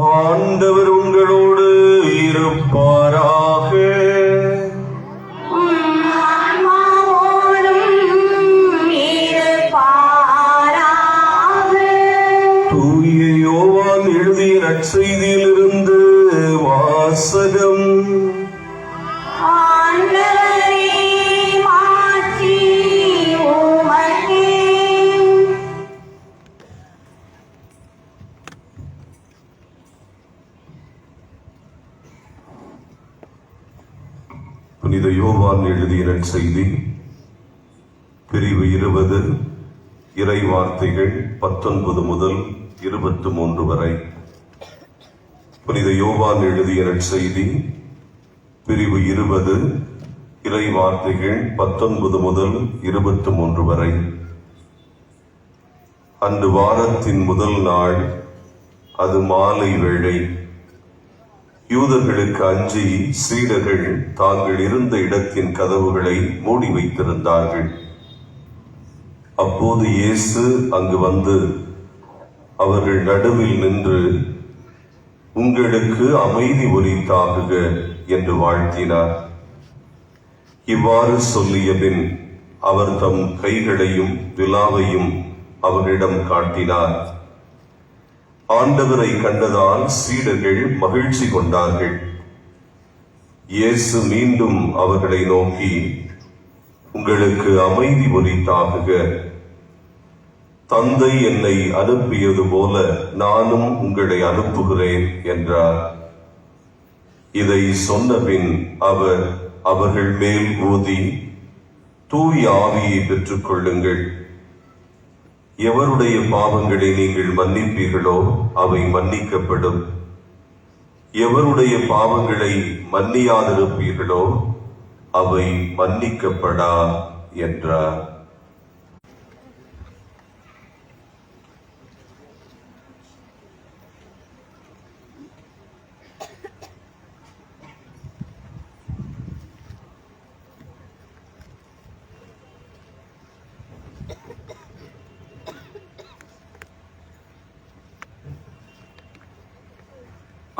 ஆண்டவர் உங்களோடு இருப்பாராக. தூய யோவான் எழுதிய நற்செய்தியிலிருந்து வாசகம். புனித யோவான் எழுதிய நற்செய்தி பிரிவு 20 இறை வார்த்தைகள் 19 முதல் 23 வரை. புனித யோவான் எழுதிய நற்செய்தி பிரிவு 20 இறை வார்த்தைகள் 19 முதல் 23 வரை. அன்று வாரத்தின் முதல் நாள், அது மாலை வேளை. யூதர்களுக்கு அஞ்சி சீடர்கள் தாங்கள் இருந்த இடத்தின் கதவுகளை மூடி வைத்திருந்தார்கள். அப்போது இயேசு அங்கு வந்து அவர்கள் நடுவில் நின்று, உங்களுக்கு அமைதி உரித்தாகுக என்று வாழ்த்தினார். இவ்வாறு சொல்லிய பின் அவர் தம் கைகளையும் விலாவையும் அவரிடம் காட்டினார். ஆண்டவரை கண்டதால் சீடர்கள் மகிழ்ச்சி கொண்டார்கள். இயேசு மீண்டும் அவர்களை நோக்கி, உங்களுக்கு அமைதி உரித்தாகுக. தந்தை என்னை அனுப்பியது போல நானும் உங்களை அனுப்புகிறேன் என்றார். இதை சொன்னபின் அவர் அவர்கள் மேல் ஊதி, தூய ஆவியை பெற்றுக் கொள்ளுங்கள். எவருடைய பாவங்களை நீங்கள் மன்னிப்பீர்களோ அவை மன்னிக்கப்படும். எவருடைய பாவங்களை மன்னியாதிருப்பீர்களோ அவை மன்னிக்கப்படா என்றார்.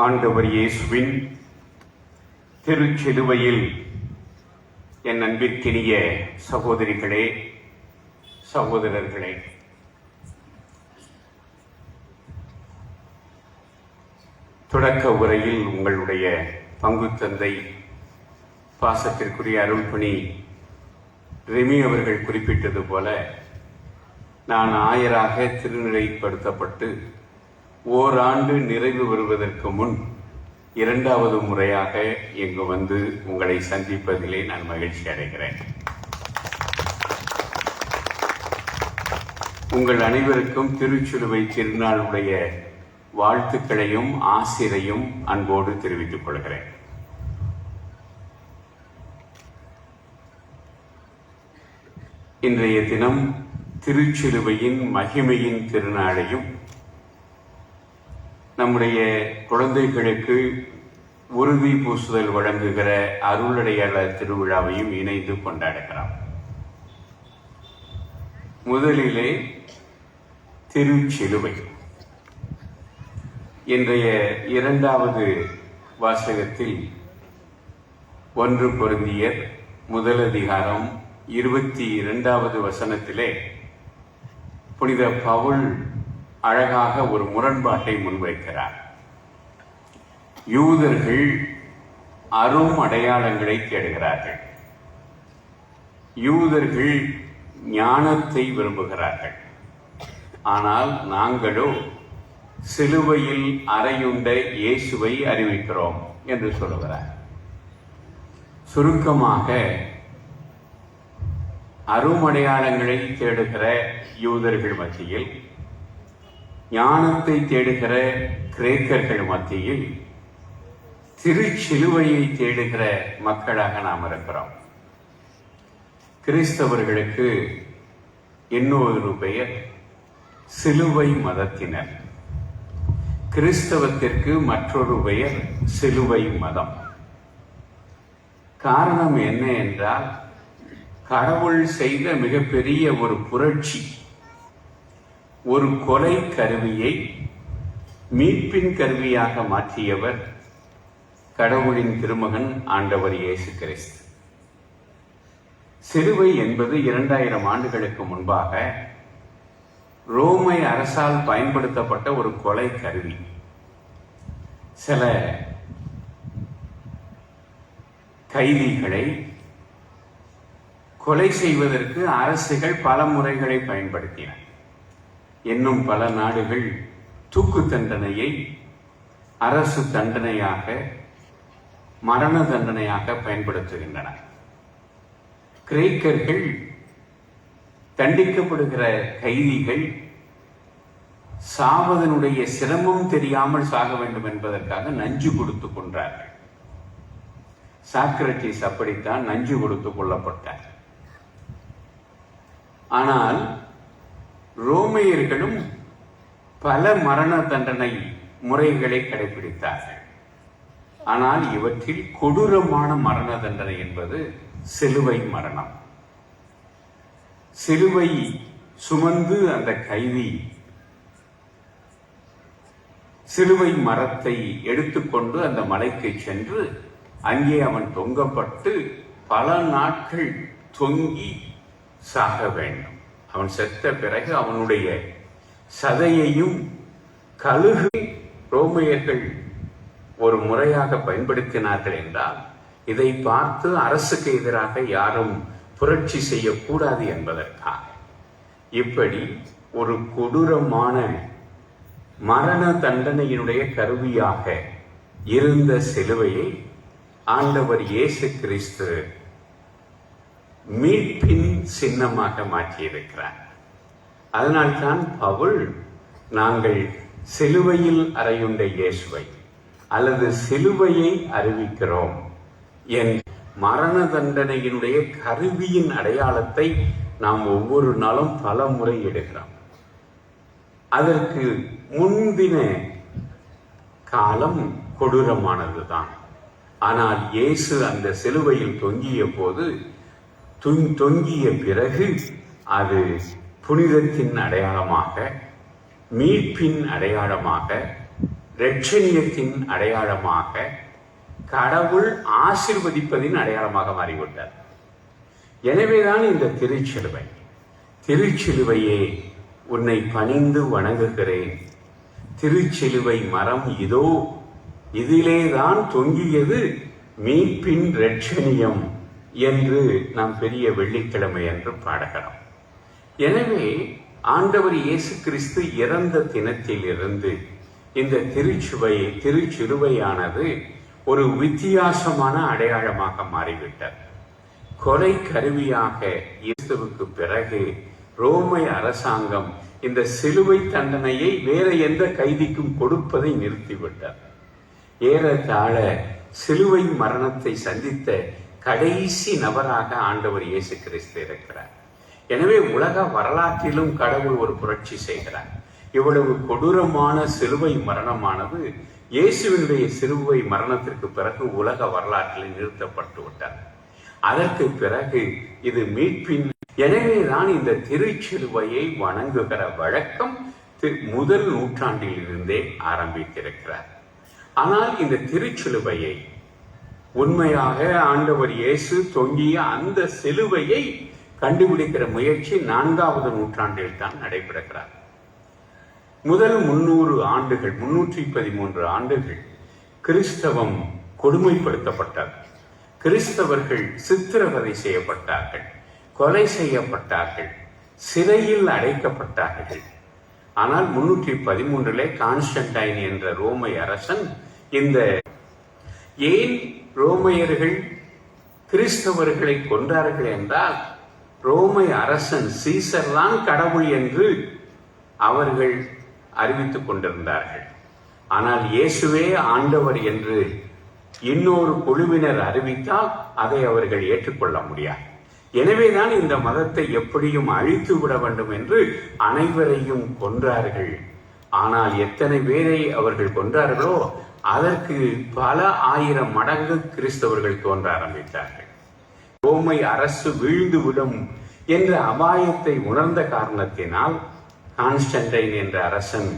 ஆண்டவர் இயேசுவின் திருச்சிலுவையில் என் அன்பிற்கினிய சகோதரிகளே, சகோதரர்களே, தொடக்க உரையில் உங்களுடைய பங்கு தந்தை பாசத்திற்குரிய அருள்பணி ரெமி அவர்கள் குறிப்பிட்டது போல, நான் ஆயராக திருநிலைப்படுத்தப்பட்டு ஓராண்டு நிறைவு வருவதற்கு முன் 2வது முறையாக இங்கு வந்து உங்களை சந்திப்பதிலே நான் மகிழ்ச்சி அடைகிறேன். உங்கள் அனைவருக்கும் திருச்சிலுவை திருநாளுடைய வாழ்த்துக்களையும் ஆசிரையும் அன்போடு தெரிவித்துக் கொள்கிறேன். இன்றைய தினம் திருச்சிலுவையின் மகிமையின் திருநாளையும் நம்முடைய குழந்தைகளுக்கு உறுதி பூசுதல் வழங்குகிற அருளடையாள திருவிழாவையும் இணைந்து கொண்டாடுகிறோம். முதலிலே திருச்சிலுவை. இன்றைய 2வது வாசகத்தில் 1 கொரிந்தியர் 1 அதிகாரம் 22வது வசனத்திலே புனித பவுல் அழகாக ஒரு முரண்பாட்டை முன்வைக்கிறார். யூதர்கள் அரும் அடையாளங்களை தேடுகிறார்கள். யூதர்கள் ஞானத்தை விரும்புகிறார்கள். ஆனால் நாங்களோ சிலுவையில் அறையுண்ட இயேசுவை அறிவிக்கிறோம் என்று சொல்லுகிறார். சுருக்கமாக, அருமடையாளங்களை தேடுகிற யூதர்கள் மத்தியில், ஞானத்தை தேடுகிற கிரேக்கர்கள் மத்தியில், திருச்சிலுவையை தேடுகிற மக்களாக நாம் இருக்கிறோம். கிறிஸ்தவர்களுக்கு இன்னொரு பெயர் சிலுவை மதத்தினர். கிறிஸ்தவத்திற்கு மற்றொரு பெயர் சிலுவை மதம். காரணம் என்ன என்றால், கடவுள் செய்த மிகப்பெரிய ஒரு புரட்சி, ஒரு கொலை கருவியை மீட்பின் கருவியாக மாற்றியவர் கடவுளின் திருமகன் ஆண்டவர் இயேசு கிறிஸ்து. சிலுவை என்பது 2000 ஆண்டுகளுக்கு முன்பாக ரோமை அரசால் பயன்படுத்தப்பட்ட ஒரு கொலை கருவி. சில கைதிகளை கொலை செய்வதற்கு அரசுகள் பல முறைகளை பயன்படுத்தின. இன்னும் பல நாடுகள் தூக்கு தண்டனையை அரசு தண்டனையாக, மரண தண்டனையாக பயன்படுத்துகின்றன. கிரேக்கர்கள் தண்டிக்கப்படுகிற கைதிகள் சாவதனுடைய சிரமம் தெரியாமல் சாக வேண்டும் என்பதற்காக நஞ்சு கொடுத்து கொண்டார்கள். சாக்ரட்டிஸ் அப்படித்தான் நஞ்சு கொடுத்து கொல்லப்பட்டார். ஆனால் ரோமையர்களும் பல மரண தண்டனை முறைகளை கடைபிடித்தார்கள். ஆனால் இவற்றில் கொடூரமான மரண தண்டனை என்பது சிலுவை மரணம். சிலுவை சுமந்து அந்த கைதி சிலுவை மரத்தை எடுத்துக்கொண்டு அந்த மலைக்கு சென்று அங்கே அவன் தொங்கப்பட்டு பல நாட்கள் தொங்கி சாக வேண்டும். அவன் செத்த பிறகு அவனுடைய சதையையும் கழுகு ரோமையர்கள் ஒரு முறையாக பயன்படுத்தினார்கள் என்றால், இதை பார்த்து அரசுக்கு எதிராக யாரும் புரட்சி செய்யக்கூடாது என்பதற்காக இப்படி ஒரு கொடூரமான மரண தண்டனையினுடைய கருவியாக இருந்த சிலுவையை ஆண்டவர் இயேசு கிறிஸ்து மீட்பின் சின்னமாக மாற்றியிருக்கிறார். அதனால்தான் பவுல், நாங்கள் சிலுவையில் அறையுண்ட இயேசுவை அல்லது சிலுவையை அறிவிக்கிறோம் என் மரண தண்டனையினுடைய கருவியின் அடையாளத்தை நாம் ஒவ்வொரு நாளும் பல முறை எடுக்கிறோம். அதற்கு முன்பின காலம் கொடூரமானதுதான். ஆனால் இயேசு அந்த சிலுவையில் தொங்கிய போது, தொங்கிய பிறகு அது புனிதத்தின் அடையாளமாக, மீட்பின் அடையாளமாக, இரட்சணியத்தின் அடையாளமாக, கடவுள் ஆசீர்வதிப்பதின் அடையாளமாக மாறிவிட்டார். எனவேதான் இந்த திருச்சிலுவை, திருச்சிலுவையே உன்னை பணிந்து வணங்குகிறேன், திருச்சிலுவை மரம் இதோ, இதிலேதான் தொங்கியது மீட்பின் இரட்சணியம் என்று நாம் பெரிய வெள்ளிக்கிழமை என்று பாடுகிறோம். எனவே ஆண்டவர் இயேசு கிறிஸ்து இறந்த தினத்தில் இருந்து இந்த திருச்சிலுவையானது ஒரு வித்தியாசமான அடையாளமாக மாறிவிட்டது. கொலை கருவியாக இயேசுவுக்கு பிறகு ரோமை அரசாங்கம் இந்த சிலுவை தண்டனையை வேற எந்த கைதிக்கும் கொடுப்பதை நிறுத்திவிட்டார். ஏறத்தாழ சிலுவை மரணத்தை சந்தித்த கடைசி நபராக ஆண்டவர் இயேசு கிறிஸ்து இருக்கிறார். எனவே உலக வரலாற்றிலும் கடவுள் ஒரு புரட்சி செய்கிறார். இவ்வளவு கொடூரமான சிலுவை மரணமானது இயேசுவினுடைய சிலுவை மரணத்திற்கு பிறகு உலக வரலாற்றில் நிறுத்தப்பட்டு விட்டார். அதற்கு பிறகு இது மீட்பின். எனவேதான் இந்த திருச்சிலுவையை வணங்குகிற வழக்கம் முதல் நூற்றாண்டில் இருந்தே ஆரம்பித்திருக்கிறார். ஆனால் இந்த திருச்சிலுவையை உண்மையாக ஆண்டவர் இயேசு தொங்கிய அந்த சிலுவையை கண்டுபிடிக்கிற முயற்சி 4வது நூற்றாண்டில் தான் நடைபெறுகிறார். முதல் 300 ஆண்டுகள், 313 ஆண்டுகள் கிறிஸ்தவம் கொடுமைப்படுத்தப்பட்டது. கிறிஸ்தவர்கள் சித்திரவதை செய்யப்பட்டார்கள், கொலை செய்யப்பட்டார்கள், சிறையில் அடைக்கப்பட்டார்கள். ஆனால் 313 கான்ஸ்டன்டைன் என்ற ரோமை அரசன் இந்த ஏன் ரோமையர்கள் கிறிஸ்தவர்களை கொன்றார்கள் என்றால், ரோமை அரசன் சீசர் தான் கடவுள் என்று அவர்கள் அறிவித்துக் கொண்டிருந்தார்கள். ஆனால் இயேசுவே ஆண்டவர் என்று இன்னொரு குழுவினர் அறிவித்தால் அதை அவர்கள் ஏற்றுக்கொள்ள முடியாது. எனவேதான் இந்த மதத்தை எப்படியும் அழித்து விட வேண்டும் என்று அனைவரையும் கொன்றார்கள். ஆனால் எத்தனை பேரை அவர்கள் கொன்றார்களோ அதற்கு பல ஆயிரம் மடங்கு கிறிஸ்தவர்கள் தோன்ற ஆரம்பித்தார்கள். ரோமை அரசு வீழ்ந்துவிடும் என்ற அபாயத்தை உணர்ந்த காரணத்தினால் கான்ஸ்டன்டைன் என்ற அரசன்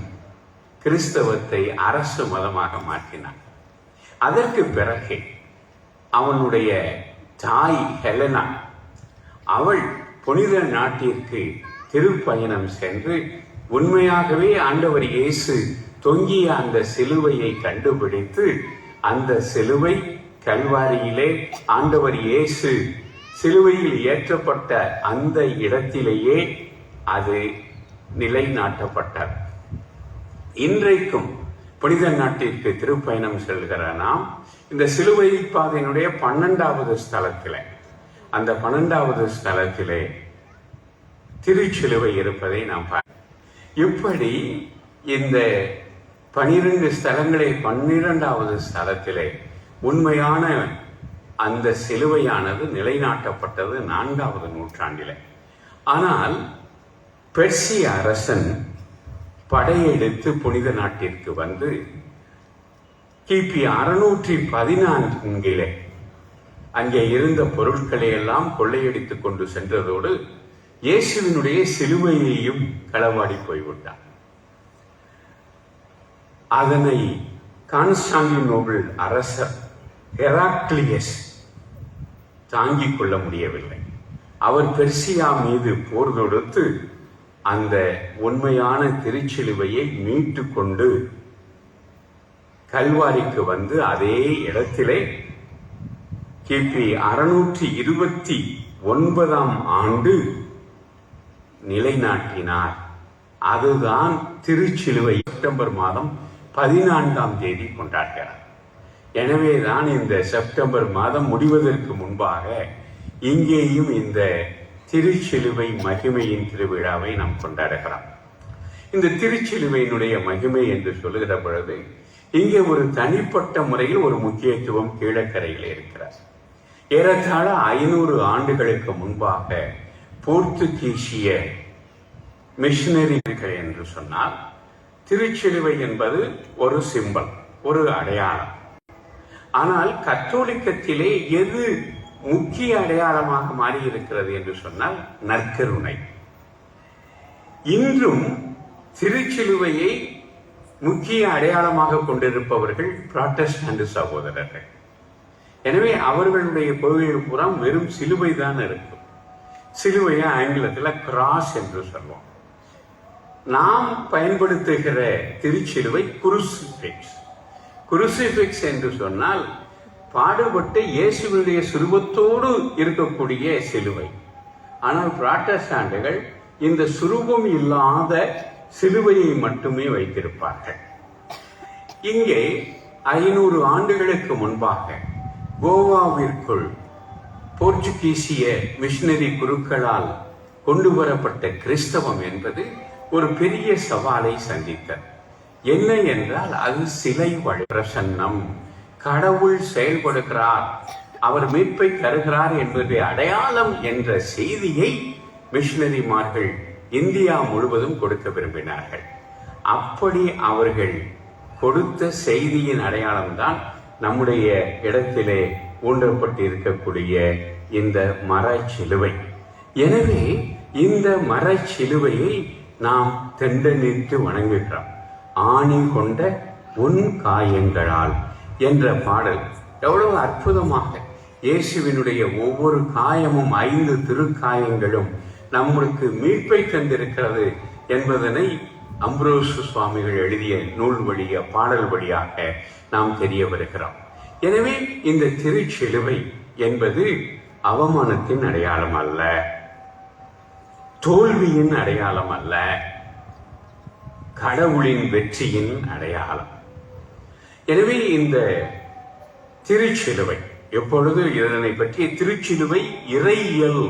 கிறிஸ்தவத்தை அரசு மதமாக மாற்றினான். அதற்கு பிறகு அவனுடைய தாய் ஹெலனா, அவள் புனித நாட்டிற்கு திருப்பயணம் சென்று உண்மையாகவே ஆண்டவர் இயேசு தொங்கிய அந்த சிலுவையை கண்டுபிடித்து, அந்த சிலுவை கல்வாரியிலே ஆண்டவர் இயேசு சிலுவையில் ஏற்றப்பட்ட அந்த இடத்திலேயே அது நிலைநாட்டப்பட்டார். இன்றைக்கும் புனித நாட்டிற்கு திருப்பயணம் செல்கிற நாம் இந்த சிலுவை பாதையினுடைய 12வது ஸ்தலத்திலே, அந்த 12வது ஸ்தலத்திலே திருச்சிலுவை இருப்பதை நாம் இப்படி இந்த 12 ஸ்தலங்களை 12வது ஸ்தலத்திலே உண்மையான அந்த சிலுவையானது நிலைநாட்டப்பட்டது 4வது நூற்றாண்டிலே. ஆனால் பெர்சிய அரசன் படையெடுத்து புனித நாட்டிற்கு வந்து கிபி 614 அங்கே இருந்த பொருட்களை எல்லாம் கொள்ளையடித்துக் கொண்டு சென்றதோடு இயேசுவினுடைய சிலுவையையும் களவாடி போய்விட்டார். அதனை கான்ஸ்டாண்டினோபிள் அரசர் ஹெராக்லியஸ் தாங்கிக் கொள்ள முடியவில்லை. அவர் பெர்சியா மீது போர் தொடுத்து அந்த உண்மையான திருச்சிலுவையை மீட்டு கொண்டு கல்வாரிக்கு வந்து அதே இடத்திலே கிபி 629 நிலைநாட்டினார். அதுதான் திருச்சிலுவை. செப்டம்பர் மாதம் 14 கொண்டாடுகிறார். எனவேதான் இந்த செப்டம்பர் மாதம் முடிவதற்கு முன்பாக இங்கேயும் இந்த திருச்சிலுவை மகிமையின் திருவிழாவை நாம் கொண்டாடுகிறோம். இந்த திருச்சிலுவையினுடைய மகிமை என்று சொல்லுகிற பொழுது இங்கே ஒரு தனிப்பட்ட முறையில் ஒரு முக்கியத்துவம் கீழக்கரையில் இருக்கிறார். ஏறத்தாழ 500 ஆண்டுகளுக்கு முன்பாக போர்த்துகீசிய மிஷனரிகள் என்று சொன்னால் திருச்சிலுவை என்பது ஒரு சிம்பல், ஒரு அடையாளம். ஆனால் கத்தோலிக்கத்திலே எது முக்கிய அடையாளமாக மாறி இருக்கிறது என்று சொன்னால் நற்கருணை. இன்றும் திருச்சிலுவையை முக்கிய அடையாளமாக கொண்டிருப்பவர்கள் புராட்டஸ்டன்ட் சகோதரர்கள். எனவே அவர்களுடைய கோவில் புறம் வெறும் சிலுவை தான் இருக்கும். சிலுவையை ஆங்கிலத்தில் கிராஸ் என்று சொல்வோம். நாம் பயன்படுத்துகிற திருச்சிலுவை குருசிஃபிக்ஸ். குருசிஃபிக்ஸ் என்று சொன்னால் பாடுபட்டு இயேசுவினுடைய சுரூபத்தோடு இருக்கக்கூடிய சிலுவை. ஆனால் புராட்டஸ்டாண்டுகள் இந்த சுரூபம் இல்லாத சிலுவையை மட்டுமே வைத்திருப்பார்கள். இங்கே 500 ஆண்டுகளுக்கு முன்பாக கோவாவிற்குள் போர்ச்சுகீசிய மிஷனரி குருக்களால் கொண்டு வரப்பட்ட கிறிஸ்தவம் என்பது ஒரு பெரிய சவாலை சந்தித்தது. என்ன என்றால் அது சிலை வழி பிரசன்னம், கடவுள் செயல்படுகிறார், அவர் மீட்பை தருகிறார் என்பது அடையாளம் என்ற செய்தியை மிஷனரிமார்கள் இந்தியா முழுவதும் கொடுக்க விரும்பினார்கள். அப்படி அவர்கள் கொடுத்த செய்தியின் அடையாளம்தான் நம்முடைய இடத்திலே ஊன்றப்பட்டு இருக்கக்கூடிய இந்த மரச்சிலுவை. எனவே இந்த மரச்சிலுவையை நாம் தெண்டனிட்டு வணங்குகிறோம். ஆணி கொண்ட உன் காயங்களால் என்ற பாடல் எவ்வளவு அற்புதமாக இயேசுவினுடைய ஒவ்வொரு காயமும் 5 திருக்காயங்களும் நம்மளுக்கு மீட்பை தந்திருக்கிறது என்பதனை அம்ப்ரோஸ் சுவாமிகள் எழுதிய நூல் வழிய பாடல் வழியாக நாம் தெரிய வருகிறோம். எனவே இந்த திருச்சிலுவை என்பது அவமானத்தின் அடையாளம் அல்ல, தோல்வியின் அடையாளம் அல்ல, கடவுளின் வெற்றியின் அடையாளம். எனவே இந்த திருச்சிலுவை எப்பொழுது இதனை பற்றிய திருச்சிலுவை இறையியல்,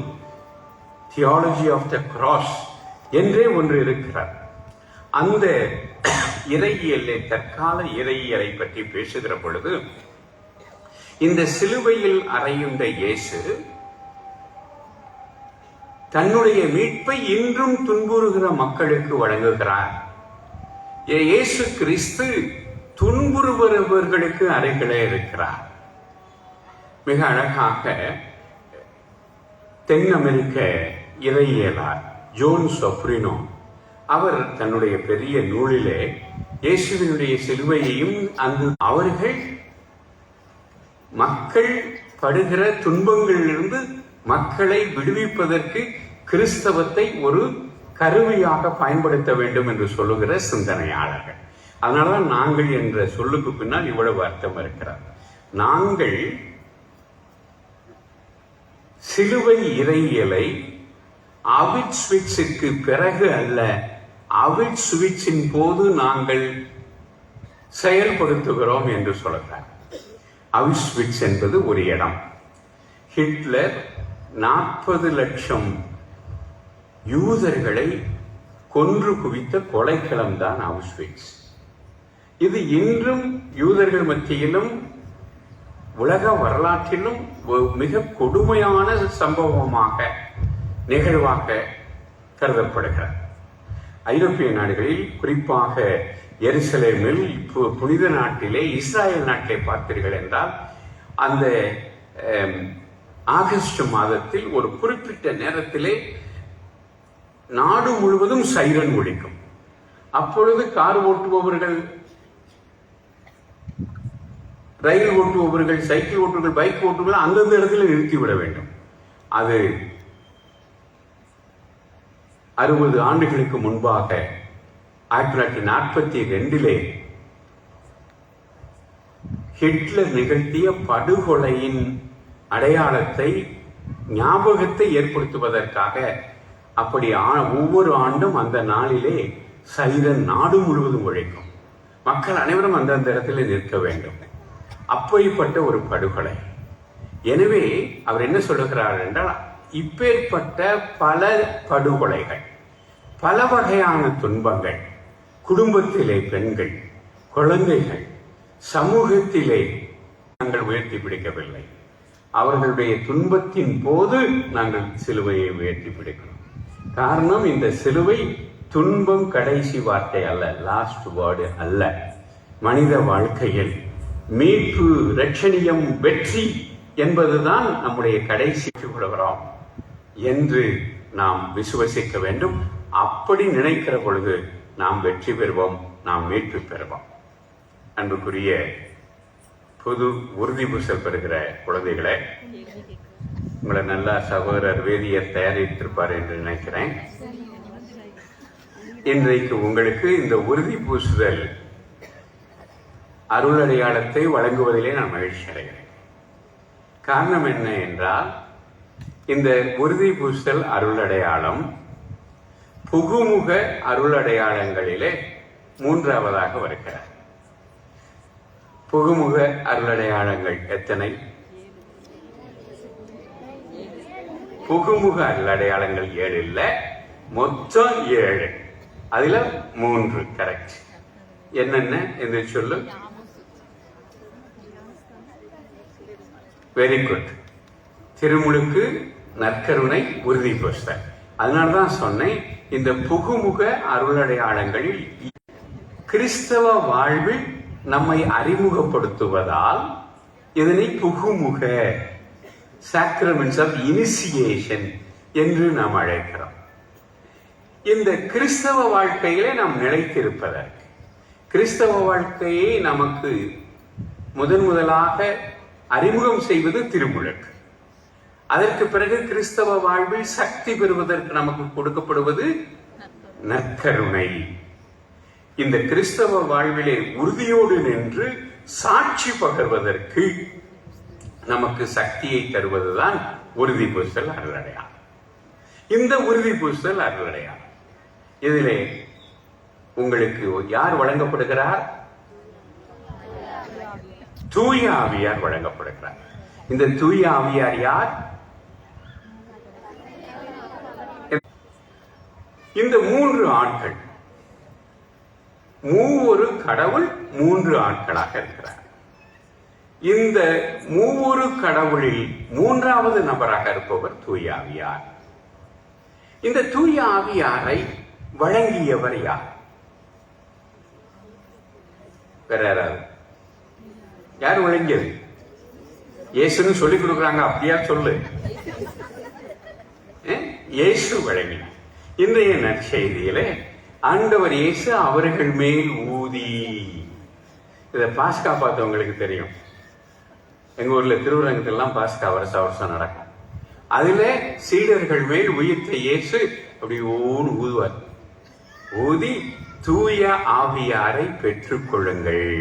தியாலஜி ஆஃப் த கிராஸ் என்றே ஒன்று இருக்கிறார். அந்த இறையியலை, தற்கால இறையியலை பற்றி பேசுகிற பொழுது இந்த சிலுவையில் அறையுண்ட இயேசு தன்னுடைய மீட்பை இன்றும் துன்புறுகிற மக்களுக்கு வழங்குகிறார். இயேசு கிறிஸ்து துன்புறுபவர்களுக்கு அருகிலே இருக்கிறார். மிக அழகாக தென் அமெரிக்க இறையியலார் ஜோன் சொப்ரினோ அவர் தன்னுடைய பெரிய நூலிலே இயேசுவினுடைய சிலுவையையும் அங்கு அவர்கள் மக்கள் படுகிற துன்பங்களிலிருந்து மக்களை விடுவிப்பதற்கு கிறிஸ்தவத்தை ஒரு கருவியாக பயன்படுத்த வேண்டும் என்று சொல்லுகிற சிந்தனையாளர்கள். அதனாலதான் நாங்கள் என்ற சொல்லுக்கு பின்னால் இவ்வளவு அர்த்தம் இருக்கிறார். நாங்கள் சிலுவை இறையியலை அவிட்ஸ்விட்சுக்கு பிறகு அல்ல, அவிட்ஸ்விட்சின் போது நாங்கள் செயல்படுத்துகிறோம் என்று சொல்கிறார். அவிட்ஸ்விட்ஸ் என்பது ஒரு இடம். ஹிட்லர் 40 லட்சம் யூதர்களை கொன்று குவித்த கொலைக்களம் தான் அவிட்ஸ்விட்ஸ். இது இன்றும் யூதர்கள் மத்தியிலும் உலக வரலாற்றிலும் மிக கொடுமையான சம்பவமாக நிகழ்வாக கருதப்படுகிறது. ஐரோப்பிய நாடுகளில், குறிப்பாக எருசலேமில், புனித நாட்டிலே, இஸ்ராயல் நாட்டிலே பார்த்தீர்கள் என்றால் அந்த ஆகஸ்ட் மாதத்தில் ஒரு குறிப்பிட்ட நேரத்திலே நாடு முழுவதும் சைரன் ஒலிக்கும். அப்பொழுது கார் ஓட்டுபவர்கள், ரயில் ஓட்டுபவர்கள், சைக்கிள் ஓட்டுபவர்கள், பைக் ஓட்டுபவர்கள் அந்தந்த இடத்துல நிறுத்திவிட வேண்டும். அது 60 ஆண்டுகளுக்கு முன்பாக 1942 ஹிட்லர் நிகழ்த்திய படுகொலையின் அடையாளத்தை, ஞாபகத்தை ஏற்படுத்துவதற்காக அப்படி ஒவ்வொரு ஆண்டும் அந்த நாளிலே சைரன் நாடு முழுவதும் ஒழிக்கும். மக்கள் அனைவரும் அந்தந்த இடத்துல நிற்க வேண்டும். அப்படிப்பட்ட ஒரு படுகொலை. எனவே அவர் என்ன சொல்லுகிறார் என்றால், இப்பேற்பட்ட பல படுகொலைகள், பல வகையான துன்பங்கள், குடும்பத்திலே பெண்கள், குழந்தைகள், சமூகத்திலே நாங்கள் உயர்த்தி பிடிக்கவில்லை. அவர்களுடைய துன்பத்தின் போது நாங்கள் சிலுவையை உயர்த்தி பிடிக்கிறோம். காரணம், இந்த சிலுவை துன்பம் கடைசி வார்த்தை அல்ல, லாஸ்ட் வேர்டு அல்ல. மனித வாழ்க்கையில் மீட்பு, இரட்சணியம், வெற்றி என்பதுதான் நம்முடைய கடைசி விடுகிறோம் என்று நாம் விசுவசிக்க வேண்டும். அப்படி நினைக்கிற பொழுது நாம் வெற்றி பெறுவோம், நாம் மீட்பு பெறுவோம். அன்புக்குரிய புது உறுதி பூசல் பெறுகிற குழந்தைகளை, உங்களை நல்லா சகோதரர் வேதியர் தயாரித்திருப்பார் என்று நினைக்கிறேன். இன்றைக்கு உங்களுக்கு இந்த உறுதி பூசுதல் அருளடையாளத்தை வழங்குவதிலே நான் மகிழ்ச்சி அடைகிறேன். காரணம் என்ன என்றால், இந்த உறுதி பூசுதல் அருளடையாளம் புகுமுக அருளடையாளங்களிலே 3ஆவதாக வருகிறார். புகுமுக அருளடையாளங்கள் எத்தனை? புகுமுக அருளடையாளங்கள் 7 இல்ல, மொத்தம் 7. அதுல 3 கரெக்ட். என்னென்ன என்று சொல்லு. Very good. திருமுழுக்கு, நற்கருணை, உறுதி பூசுதல். அதனால்தான் சொன்னேன், இந்த புகுமுக அருளடையாளங்களில் கிறிஸ்தவ வாழ்வில் நம்மை அறிமுகப்படுத்துவதால் இதனை புகுமுக சாக்ரமெண்ட்ஸ் ஆஃப் இனிஷியேஷன் என்று நாம் அழைக்கிறோம். இந்த கிறிஸ்தவ வாழ்க்கையிலே நாம் நிலைத்திருப்பதற்கு, கிறிஸ்தவ வாழ்க்கையை நமக்கு முதலாக அறிமுகம் செய்வது திருமுழுக்கு. அதற்கு பிறகு கிறிஸ்தவ வாழ்வில் சக்தி பெறுவதற்கு நமக்கு கொடுக்கப்படுவது நற்கருணை. இந்த கிறிஸ்தவ வாழ்விலே உறுதியோடு நின்று சாட்சி பகர்வதற்கு நமக்கு சக்தியை தருவதுதான் உறுதி பூசுதல் அருளடையாளம். இந்த உறுதி பூசுதல் அருளடையாளம் இதிலே உங்களுக்கு யார் வழங்கப்படுகிறார்? தூய ஆவியார் வழங்கப்படுகிறார். இந்த தூய ஆவியார் யார்? இந்த 3 ஆட்கள், மூவொரு கடவுள் 3 ஆட்களாக இருக்கிறார். இந்த மூவொரு கடவுளில் 3ஆவது நபராக இருப்பவர் தூய ஆவியார். இந்த தூய ஆவியாரை வழங்கியவர் யார்? வேற யாராவது? யார் வழங்கியது? இயேசுன்னு சொல்லிக் கொடுக்குறாங்க, அப்படியா சொல்லு. இயேசு வழங்கினார். இன்றைய நற்செய்தியிலே ஆண்டவர் இயேசு அவர்கள் மேல் ஊதி இதை பாஸ்கா பார்த்தவங்களுக்கு தெரியும். எங்க ஊர்ல திருவரங்கத்திலாம் பாஸ்கா வருஷம் வருஷம் நடக்கும். அதுல சீடர்கள் மேல் உயிர்த்த இயேசு அப்படி ஓன்னு ஊதுவார். ஊதி தூய ஆவியாரை பெற்றுக் கொள்ளுங்கள்,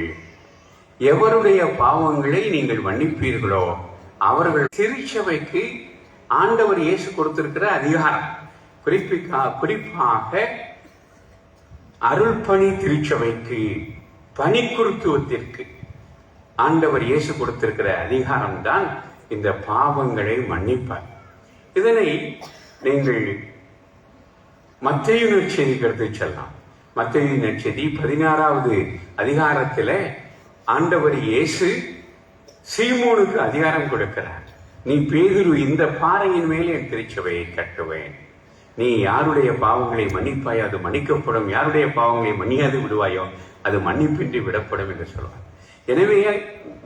எவருடைய பாவங்களை நீங்கள் மன்னிப்பீர்களோ அவர்கள். திருச்சபைக்கு ஆண்டவர் இயேசு கொடுத்திருக்கிற அதிகாரம், குறிப்பாக அருள்பணி திருச்சபைக்கு, பணிக்குருத்துவத்திற்கு ஆண்டவர் இயேசு கொடுத்திருக்கிற அதிகாரம் தான் இந்த பாவங்களை மன்னிப்பார். இதனை நீங்கள் மத்தேயு நற்செய்திக்கு எடுத்து செல்லலாம். மத்தேயு நற்செய்தி 16வது அதிகாரத்தில் ஆண்டவர் இயேசு சீமோனுக்கு அதிகாரம் கொடுக்கிறார். நீ பேதுரு, இந்த பாறையின் மேலே என் திருச்சபையை கட்டுவேன். நீ யாருடைய பாவங்களை மன்னிப்பாயோ அது மன்னிக்கப்படும், யாருடைய பாவங்களை மன்னியாது விடுவாயோ அது மன்னிப்பின்றி விடப்படும் என்று சொல்வார். எனவே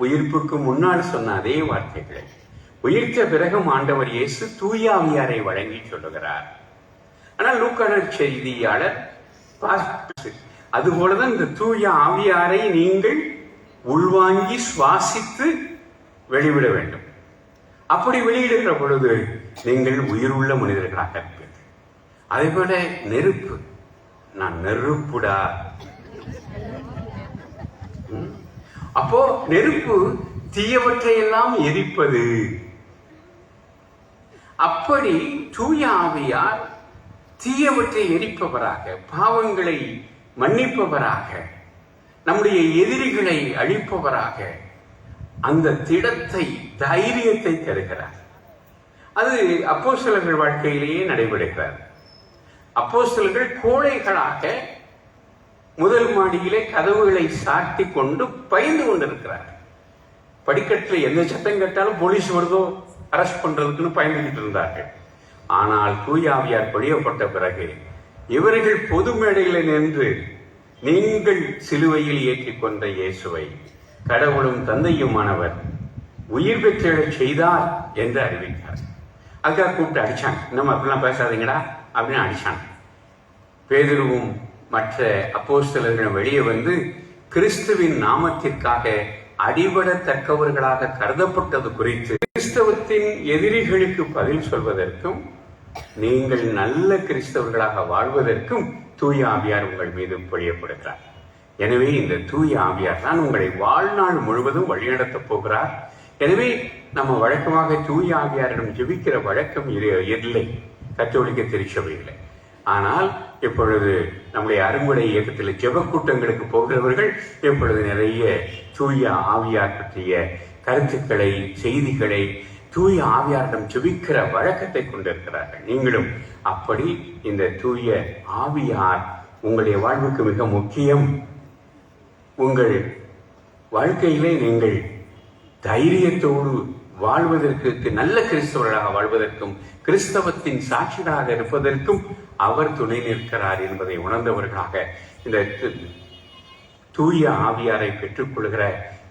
உயிர்ப்புக்கு முன்னால் சொன்ன அதே வார்த்தைகளை உயிர்த்த பிறகும் ஆண்டவர் இயேசு தூய ஆவியாரை வழங்கி சொல்லுகிறார். ஆனால் லூக்கா செய்தியாளர் அதுபோலதான் இந்த தூய ஆவியாரை நீங்கள் உள்வாங்கி சுவாசித்து வெளிவிட வேண்டும். அப்படி வெளியிடுகிற பொழுது நீங்கள் உயிருள்ள மனிதர்களாக இருப்பீர்கள். அதே போல நெருப்பு, நான் நெருப்புடா. அப்போ நெருப்பு தீயவற்றை எல்லாம் எரிப்பது. அப்படி தூய ஆவியார் தீயவற்றை எரிப்பவராக, பாவங்களை மன்னிப்பவராக, நம்முடைய எதிரிகளை அழிப்பவராக அந்த திடத்தை, தைரியத்தை தருகிறார். அது அப்போஸ்தலர்கள் வாழ்க்கையிலேயே நடைபெறுகிறார். அப்போஸ்தலர்கள் கோழைகளாக முதல் மாடியிலே கதவுகளை சாட்டி கொண்டு பயந்து கொண்டிருக்கிறார். படிக்கட்டில் எந்த சத்தம் கேட்டாலும் போலீஸ் வருதோ அரெஸ்ட் பண்றதுக்குன்னு பயந்துகிட்டு இருந்தார்கள். ஆனால் தூய ஆவியார் பொழியப்பட்ட பிறகு இவர்கள் பொது மேடையில் நின்று நீங்கள் சிலுவையில் ஏற்றிக் கொண்ட இயேசுவை கடவுளும் தந்தையுமானவர் உயிர் பெற்றெழச் செய்தார் என்று அறிவித்தார். அக்கா கூப்பிட்டு அடிச்சாங்க, நம்ம அப்படிலாம் பேசாதீங்கடா அப்படின்னு அடிச்சாங்க. பேதுருவும் மற்ற அப்போஸ்தலர்களும் வெளியே வந்து கிறிஸ்துவின் நாமத்திற்காக அடிபடத்தக்கவர்களாக கருதப்பட்டது குறித்து கிறிஸ்தவத்தின் எதிரிகளுக்கு பதில் சொல்வதற்கும் நீங்கள் நல்ல கிறிஸ்தவர்களாக வாழ்வதற்கும் தூய ஆவியார் உங்கள் மீது பொழியப்படுகிறார். எனவே இந்த தூய ஆவியார் தான் உங்களை வாழ்நாள் முழுவதும் வழிநடத்தப் போகிறார். எனவே நம்ம வழக்கமாக தூய ஆவியாரிடம் ஜெபிக்கிற வழக்கம் இல்லை கத்தோலிக்க திருச்சபையில். ஆனால் இப்பொழுது நம்முடைய அருங்குடை இயக்கத்தில் ஜெப கூட்டங்களுக்கு போகிறவர்கள் இப்பொழுது நிறைய தூய ஆவியார் பற்றிய கருத்துக்களை, செய்திகளை தூய ஆவியாரிடம் ஜெபிக்கிற வழக்கத்தை கொண்டிருக்கிறார்கள். நீங்களும் அப்படி இந்த தூய ஆவியார் உங்களுடைய வாழ்வுக்கு மிக முக்கியம். உங்கள் வாழ்க்கையிலே நீங்கள் தைரியத்தோடு வாழ்வதற்கு, நல்ல கிறிஸ்தவர்களாக வாழ்வதற்கும் கிறிஸ்தவத்தின் சாட்சிகளாக இருப்பதற்கும் அவர் துணை நிற்கிறார் என்பதை உணர்ந்தவர்களாக இந்த தூய ஆவியாரை பெற்றுக்கொள்கிற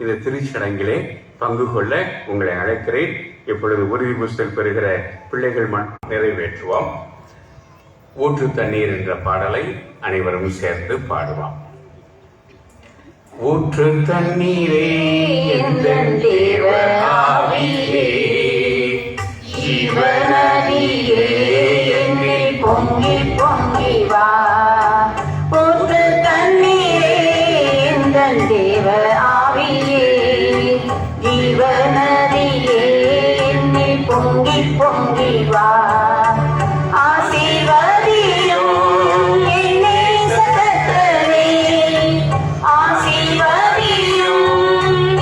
இந்த திருச்சடங்கிலே பங்கு கொள்ள உங்களை அழைக்கிறேன். இப்பொழுது உறுதி பூசல் பெறுகிற பிள்ளைகள் நிறைவேற்றுவோம். ஊற்று தண்ணீர் என்ற பாடலை அனைவரும் சேர்ந்து பாடுவோம். ஊற்று தண்ணீரே எந்தன் தேவ ஆவியே, ஜீவநதியே என்னை பொங்கி பொங்கி வா. ஊற்று தண்ணீரே எந்தன் தேவ ஆவியே, ஜீவநதியே என்னை பொங்கி பொங்கி வா. ஆசீர்வதியும் என்னை சகத்தரே, ஆசீர்வதியும்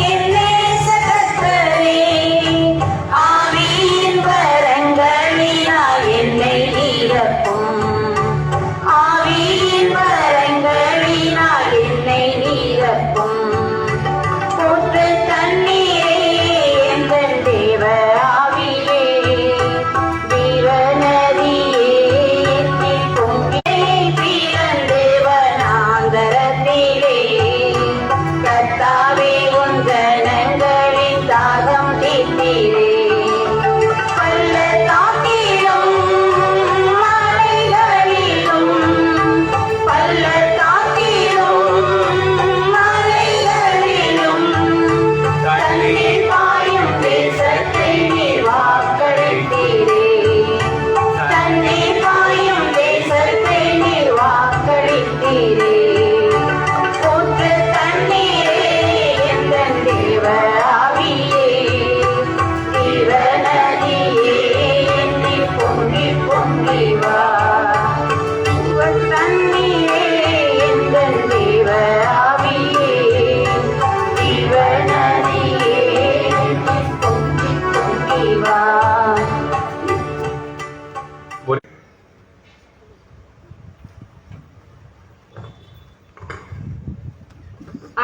என்னை சகத்தரே. ஆவியின் வரங்களினால் என்னை நிரப்பும், ஆவியின் வரங்களினால் என்னை நிரப்பும். ஊற்று தண்ணீரே எங்கள் தேவ ஆவியே, ஜீவ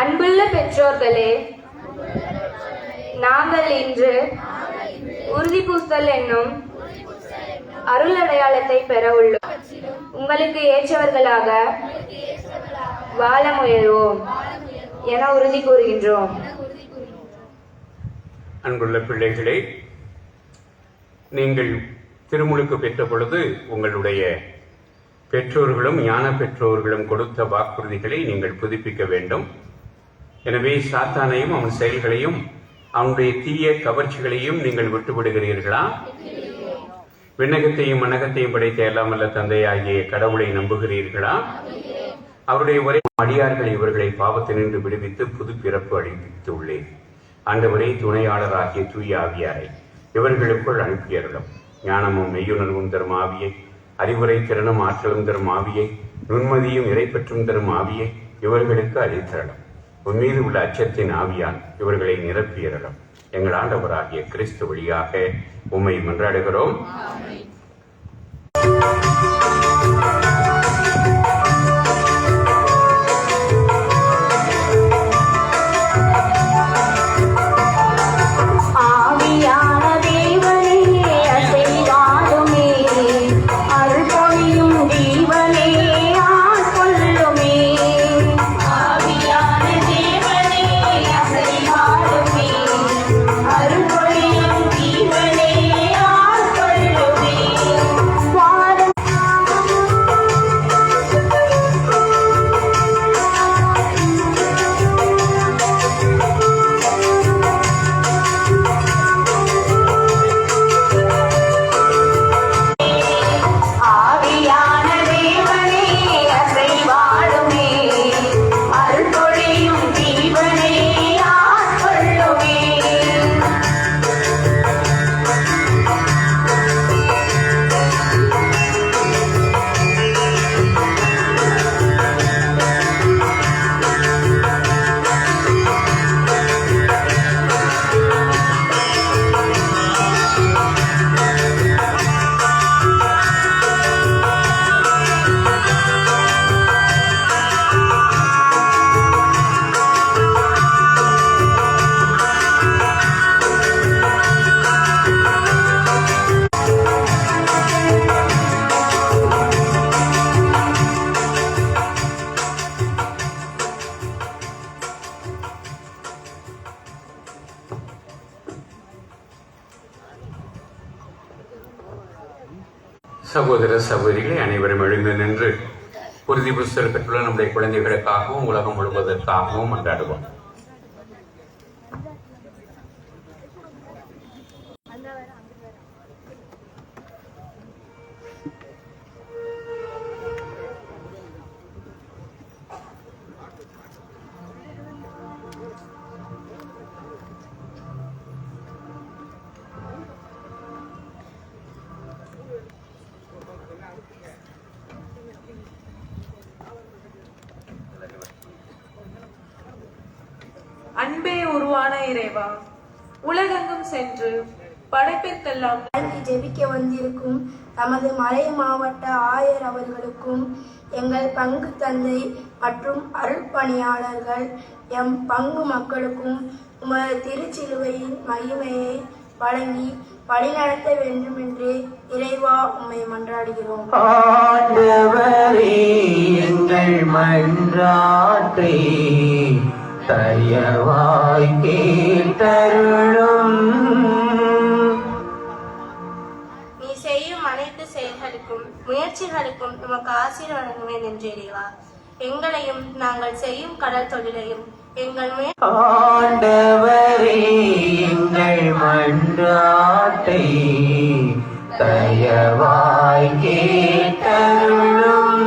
அன்புள்ள பெற்றோர்களே, நாங்கள் இன்று உறுதி பூசல் என்னும் அருள் அடையாளத்தை பெற உள்ளோம். உங்களுக்கு ஏற்றவர்களாக வாழ முயல்வோம் என உறுதி கூறுகின்றோம். அன்புள்ள பிள்ளைகளே, நீங்கள் திருமுழுக்கு பெற்ற பொழுது உங்களுடைய பெற்றோர்களும் ஞான பெற்றோர்களும் கொடுத்த வாக்குறுதிகளை நீங்கள் புதுப்பிக்க வேண்டும். எனவே சாத்தானையும் அவன் செயல்களையும் அவனுடைய தீய கவர்ச்சிகளையும் நீங்கள் விட்டுவிடுகிறீர்களா? விண்ணகத்தையும் மன்னகத்தையும் படைத்த எல்லாம் வல்ல தந்தையாகிய கடவுளை நம்புகிறீர்களா? அவருடைய ஒரே அடியார்கள் இவர்களை பாவத்தினின்று விடுவித்து புது பிறப்பு அளித்துள்ளேன். ஆண்டவரே, துணையாளராகிய தூய ஆவியாரை இவர்களுக்குள் அனுப்பியருளும். ஞானமும் மெய்யுணர்வும் தரும் ஆவியை, அறிவுரை திறனும் ஆற்றலும் தரும் ஆவியை, நுண்மதியும் இறைப்பற்றும் தரும் ஆவியை இவர்களுக்கு அளித்தரலும். உன்மீது உள்ள அச்சத்தின் ஆவியால் இவர்களை நிரப்பியறலும். எங்கள் ஆண்டவராகிய கிறிஸ்து வழியாக உம்மை மன்றாடுகிறோம். சகோதர சகோதரிகளை அனைவரும் எழுந்து நின்று உறுதி புஸ்தல் பெற்றுள்ள நம்முடைய குழந்தைகளுக்காகவும் உலகம் முழுவதற்காகவும் மன்றாடுவோம். அன்பே உருவான இறைவா, உலகெங்கும் சென்று படைப்பிற்கெல்லாம் ஜெபிக்க வந்திருக்கும் நமது மறை மாவட்ட ஆயர் அவர்களுக்கும், எங்கள் பங்கு தந்தை மற்றும் அருட்பணியாளர்கள், எம் பங்கு மக்களுக்கும் உமது திருச்சிலுவையின் மகிமையை வழங்கி வழிநடத்த வேண்டும் என்று இறைவா உம்மை மன்றாடுகிறோம். ஆண்டவரே, எங்கள் மன்றாட்டை தயவாய் கேட்டருளும். நீ செய்யும் அனைத்து செயல்களுக்கும் முயற்சிகளுக்கும் உமக்கு ஆசீர் வழங்குவேன் என்று இறைவா, எங்களையும் நாங்கள் செய்யும் கடல் தொழிலையும் எங்கள் ஆண்டவரே, எங்கள் மன்றாட்டை தயவாய் கேட்டருளும்.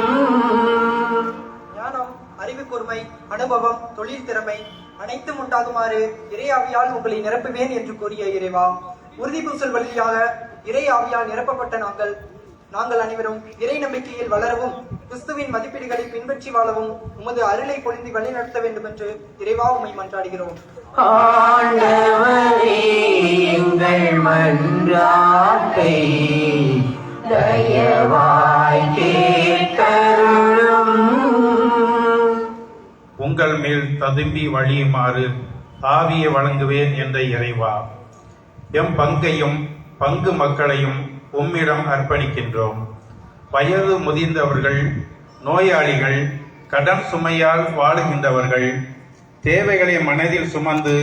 ஞானம், அறிவு கூர்மை, அனுபவம், தொழில் திறமை அனைத்தும் உண்டாகுமாறு இறையாவியால் உங்களை நிரப்புவேன் என்று கூறிய இறைவா, உறுதி பூசல் வழியாக இறை ஆவியால் நிரப்பப்பட்ட நாங்கள் அனைவரும் இறை நம்பிக்கையில் வளரவும் கிறிஸ்துவின் மதிப்பீடுகளை பின்பற்றி வாழவும் உமது அருளை பொழிந்து வழிநடத்த வேண்டும் என்று இறைவா உம்மை மன்றாடுகிறோம். ஆண்டவரே, எங்கள் மன்றாட்டை தயவாய் கேட்டருளும். உங்கள் மேல் ததும்பி வழியுமாறு ஆவியை வழங்குவேன் என்ற இறைவா, எம் பங்கையும் பங்கு மக்களையும் உம்மிடம் அர்ப்பணிக்கின்றோம். வயது முதிர்ந்தவர்கள், நோயாளிகள், கடன் சுமையால் வாழுகின்றவர்கள், தேவைகளை மனதில் சுமந்து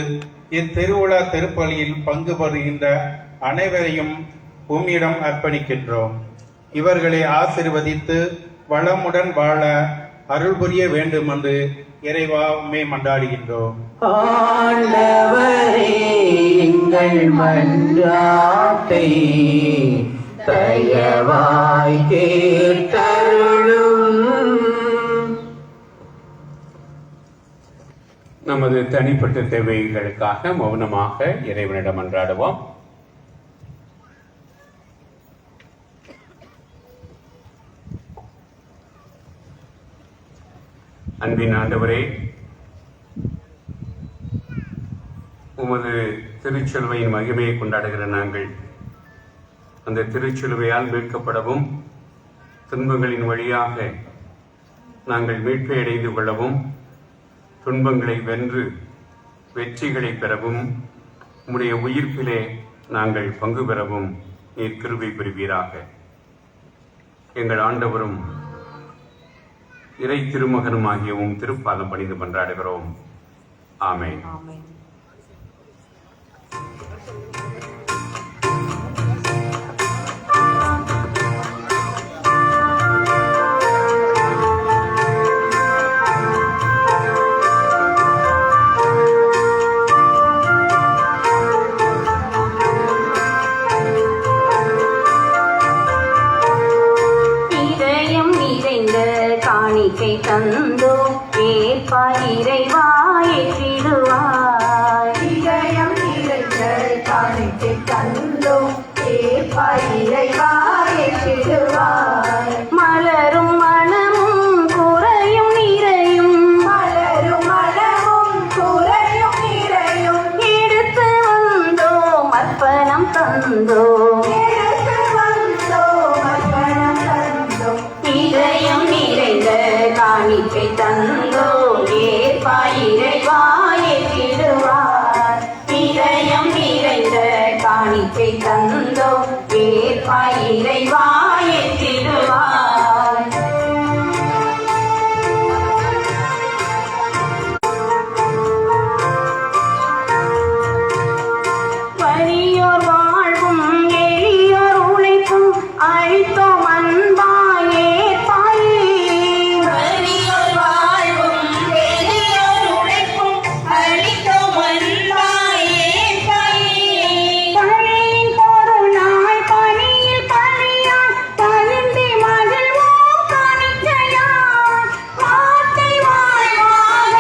இத்திருவிழா திருப்பலியில் பங்கு பெறுகின்ற அனைவரையும் உம்மிடம் அர்ப்பணிக்கின்றோம். இவர்களை ஆசீர்வதித்து வளமுடன் வாழ அருள் புரிய வேண்டும் என்று இறைவா உம்மை மன்றாடுகின்றோம். ஆண்டவரே, எங்கள் மன்றாட்டை தயவாய் கேட்டருளும். நமது தனிப்பட்ட தேவைகளுக்காக மௌனமாக இறைவனிடம் மன்றாடுவோம். அன்பின் ஆண்டவரே, உமது திருச்சிலுவையின் மகிமையை கொண்டாடுகிற நாங்கள் அந்த திருச்சிலுவையால் மீட்கப்படவும், துன்பங்களின் வழியாக நாங்கள் மீட்பை அடைந்து கொள்ளவும், துன்பங்களை வென்று வெற்றிகளை பெறவும், உம்முடைய உயிர்ப்பிலே நாங்கள் பங்கு பெறவும் நீர் கிருபை புரிவீராக. எங்கள் ஆண்டவரும் இறை திருமகனுமாகிய உம் திருப்பாதம் பணிந்து மன்றாடுகிறோம். ஆமென். இதயம் நிறைந்த காணிக்கை தந்தோம், ஏற்பாய் இறைவா ஏற்றிடுவாய். இதயம் நிறைந்த காணிக்கை தந்தோம், ஏற்பாய் இறைவா ஏற்றிடுவாய். மலரும் மனமும் குறையும் நிறையும், மலரும் மனமும் குறையும் நிறையும், எடுத்து வந்தோம் அர்ப்பணம் தந்தோம், எடுத்து வந்தோம் அர்ப்பணம் தந்தோம். இதயம் நிறைந்த காணிக்கை தந்தோம், ஏற்பாய் இறைவா ஏற்றிடுவார். இதயம் நிறைந்த காணிக்கை தந்தோம், ஏற்பாய் இறைவா ஏற்றிடுவார். வறியோர் வாழ்வும் எளியோர் உழைப்பும் அழித்தோம் அன்பாய் ஏற்பாய். வறியோர் வாழ்வும் எளியோர் உழைப்பும் அழித்தோம் அன்பாய் ஏற்பாய். பணியின் பொருளாய் பணியில் பணியாய் பகிர்ந்து மகிழ்வோம் காணிக்கையாய். வார்த்தை வாழ்வாக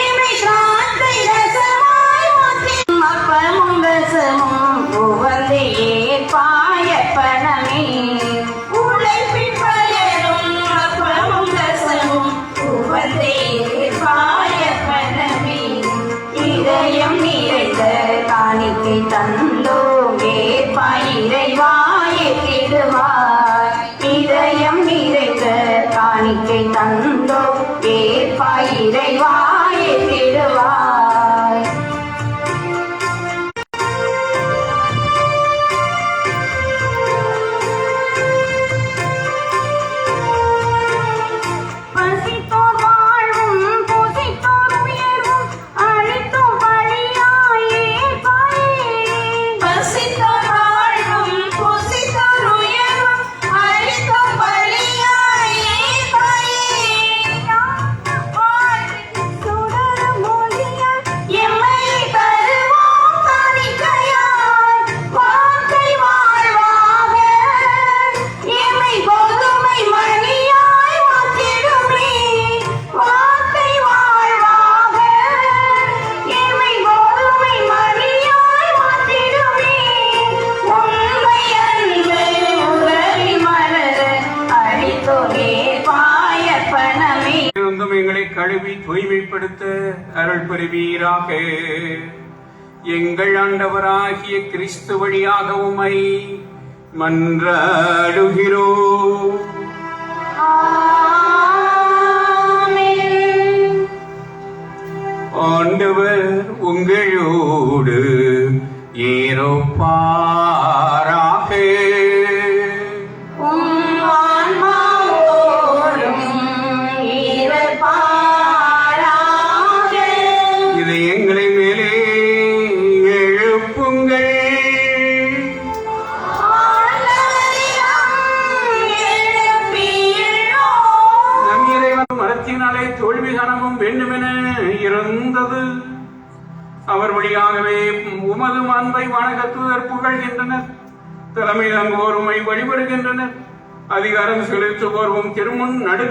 இமை சாத்தை ரசமாய் மாற்றும் அப்பமும் ரசமும் உவந்து ஏற்பாய் அர்ப்பணமே. உழைப்பின் பயனும் அப்பமும் ரசமும் உவந்து ஏற்பாய் அர்ப்பணமே. இதயம் நிறைந்த காணிக்கை தந்தோம், ஏற்பாய் இறைவா ஏற்றிடுவாய். இதயம் நிறைந்த காணிக்கை தந்தோம், ஏற்பாய் இறைவா ஏற்றிடுவாய். பசித்தோர் வாழ்வும் புசித்தோர் உயர்வும் அழித்தோம் பழியாய் ஏற்பாய். பசித்தோர் வாழ்வும் புசித்தோர் உயர்வும் அழித்தோம் பழியாய் ஏற்பாய். சுடரும் ஒளியாய் எம்மை தருவோம் காணிக்கையாய். வாழ்க்கை வாழ்வாக எம்மை கோதுமை மணியாய் மாற்றிடுமே. வாழ்க்கை வாழ்வாக எம்மை கோதுமை மணியாய் மாற்றிடுமே. உண்மை அன்பு உறவி மலர அழித்தோமே பாயப்பனமே. இருந்தும் எங்களை கழுவி தூய்மைப்படுத்த அருள் புரிவீராக. எங்கள் ஆண்டவராகிய கிறிஸ்து வழியாக உம்மை மன்றாடுகிறோம். ஆமென். ஆண்டவர் உங்களோடு இருப்பாராக. உம் ஆன்மாவோடும் இருப்பாராக. இதை எங்களை மேலே எழுப்புங்கள். நம் இறைவன் மரத்தினாலே தோல்வி காணவும் வேண்டுமென இருந்தது. அவர் வழியாகவே உமது அன்பை வானக தூதர் புகழ்கின்றனர். தலைமை தாங்குவோருமை வழிபடுகின்றனர். அதிகாரம் செலுத்துவோரும் திருமுன் நடு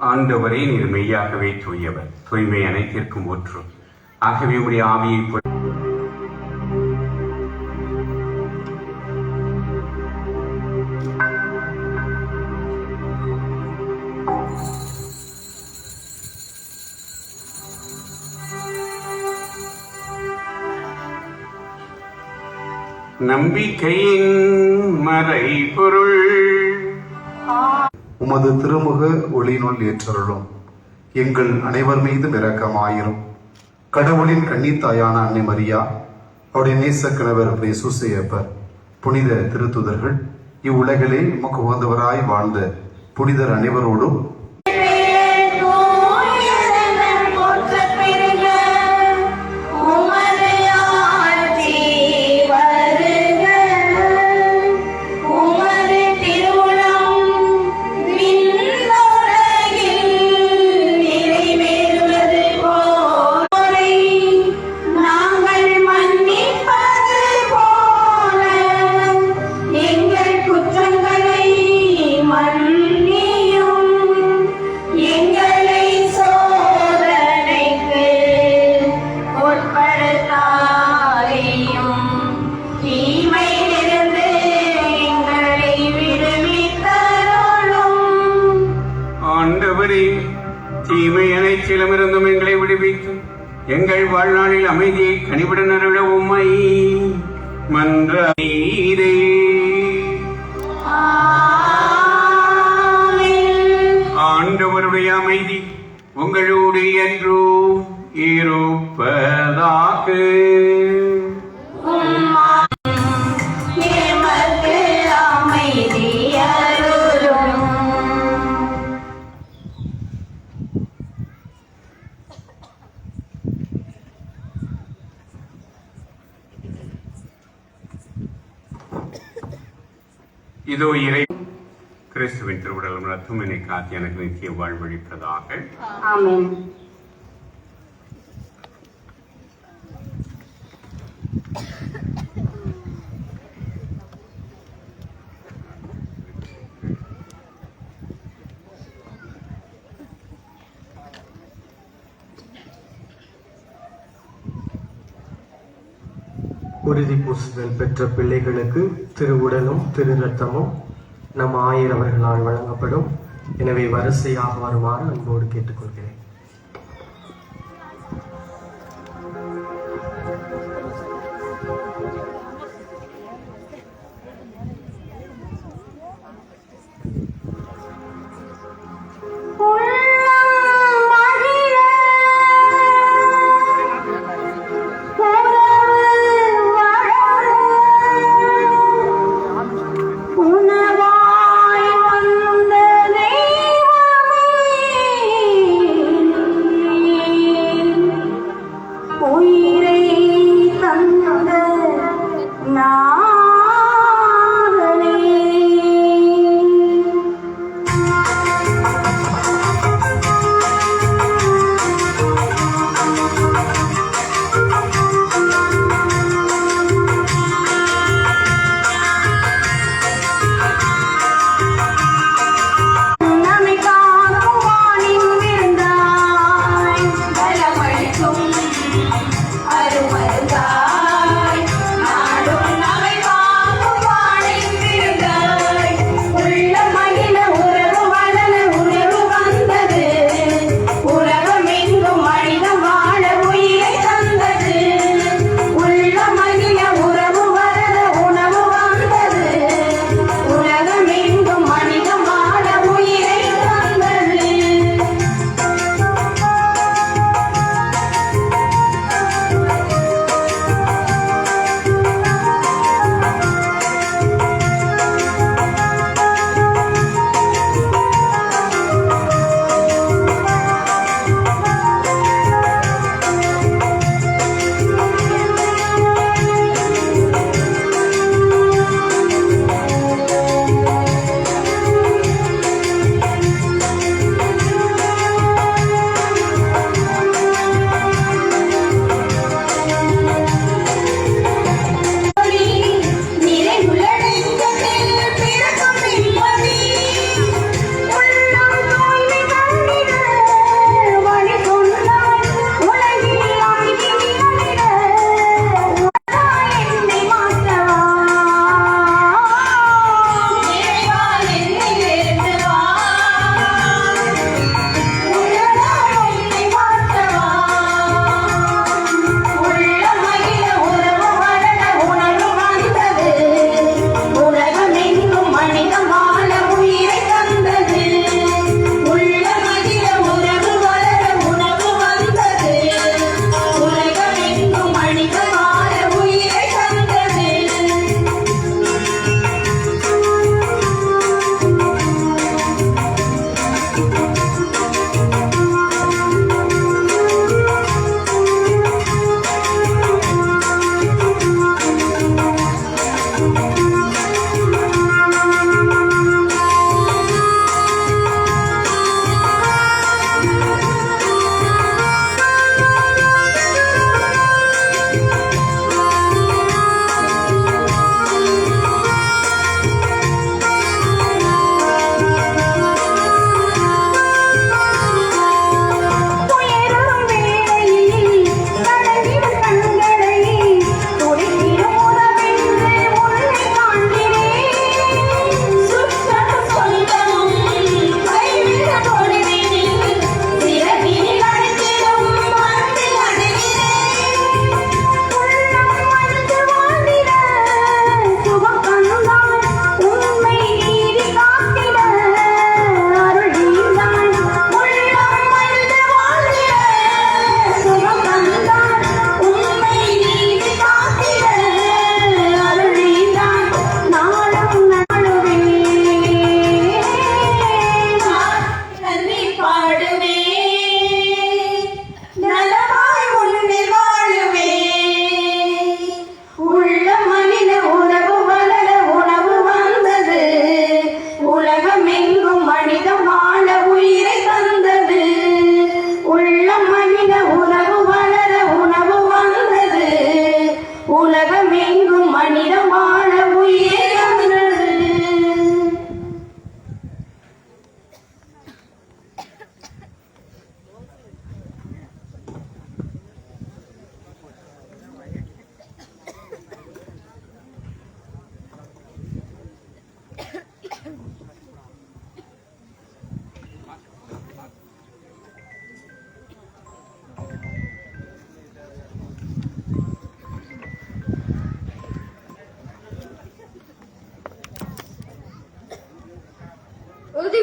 ஆண்டவரே, நீர் மெய்யாகவே தூயவர், தூய்மை அனைத்திற்கும் ஊற்று. ஆகவே உடைய ஆவியை நம்பிக்கையின் மறைபொருள். உமது திருமுக ஒளியினுள் ஏற்றருளும். எங்கள் அனைவர் மீதும் இரக்கமாயிரும். கடவுளின் கன்னித்தாயான அன்னை மரியா, அவருடைய நேச கணவர் சூசையப்பர், புனித திருத்துதர்கள், இவ்வுலகிலே உமக்கு உகந்தவராய் வாழ்ந்த புனிதர் அனைவரோடும் தீமை அனைத்திலுமிருந்தும் எங்களை விடுவித்து எங்கள் வாழ்நாளில் அமைதியை கனிவுடன் அருள உம்மை மன்றாதே. ஆண்டவருடைய அமைதி உங்களோடு என்றோ இருப்பதாக. இதோ இறை கிறிஸ்துவின் திருவுடலும் ரத்தம் என்னை காத்து எனக்கு நித்திய வாழ்வழிப்பதாக. ஆமென். உறுதி பூசுதல் பெற்ற பிள்ளைகளுக்கு திருவுடலும் திரு ரத்தமும் நம் ஆயரவர்களால் வழங்கப்படும். எனவே வரிசையாக வருமாறு அன்போடு கேட்டுக்கொள்கிறேன். உணவாய் வந்த தெய்வமே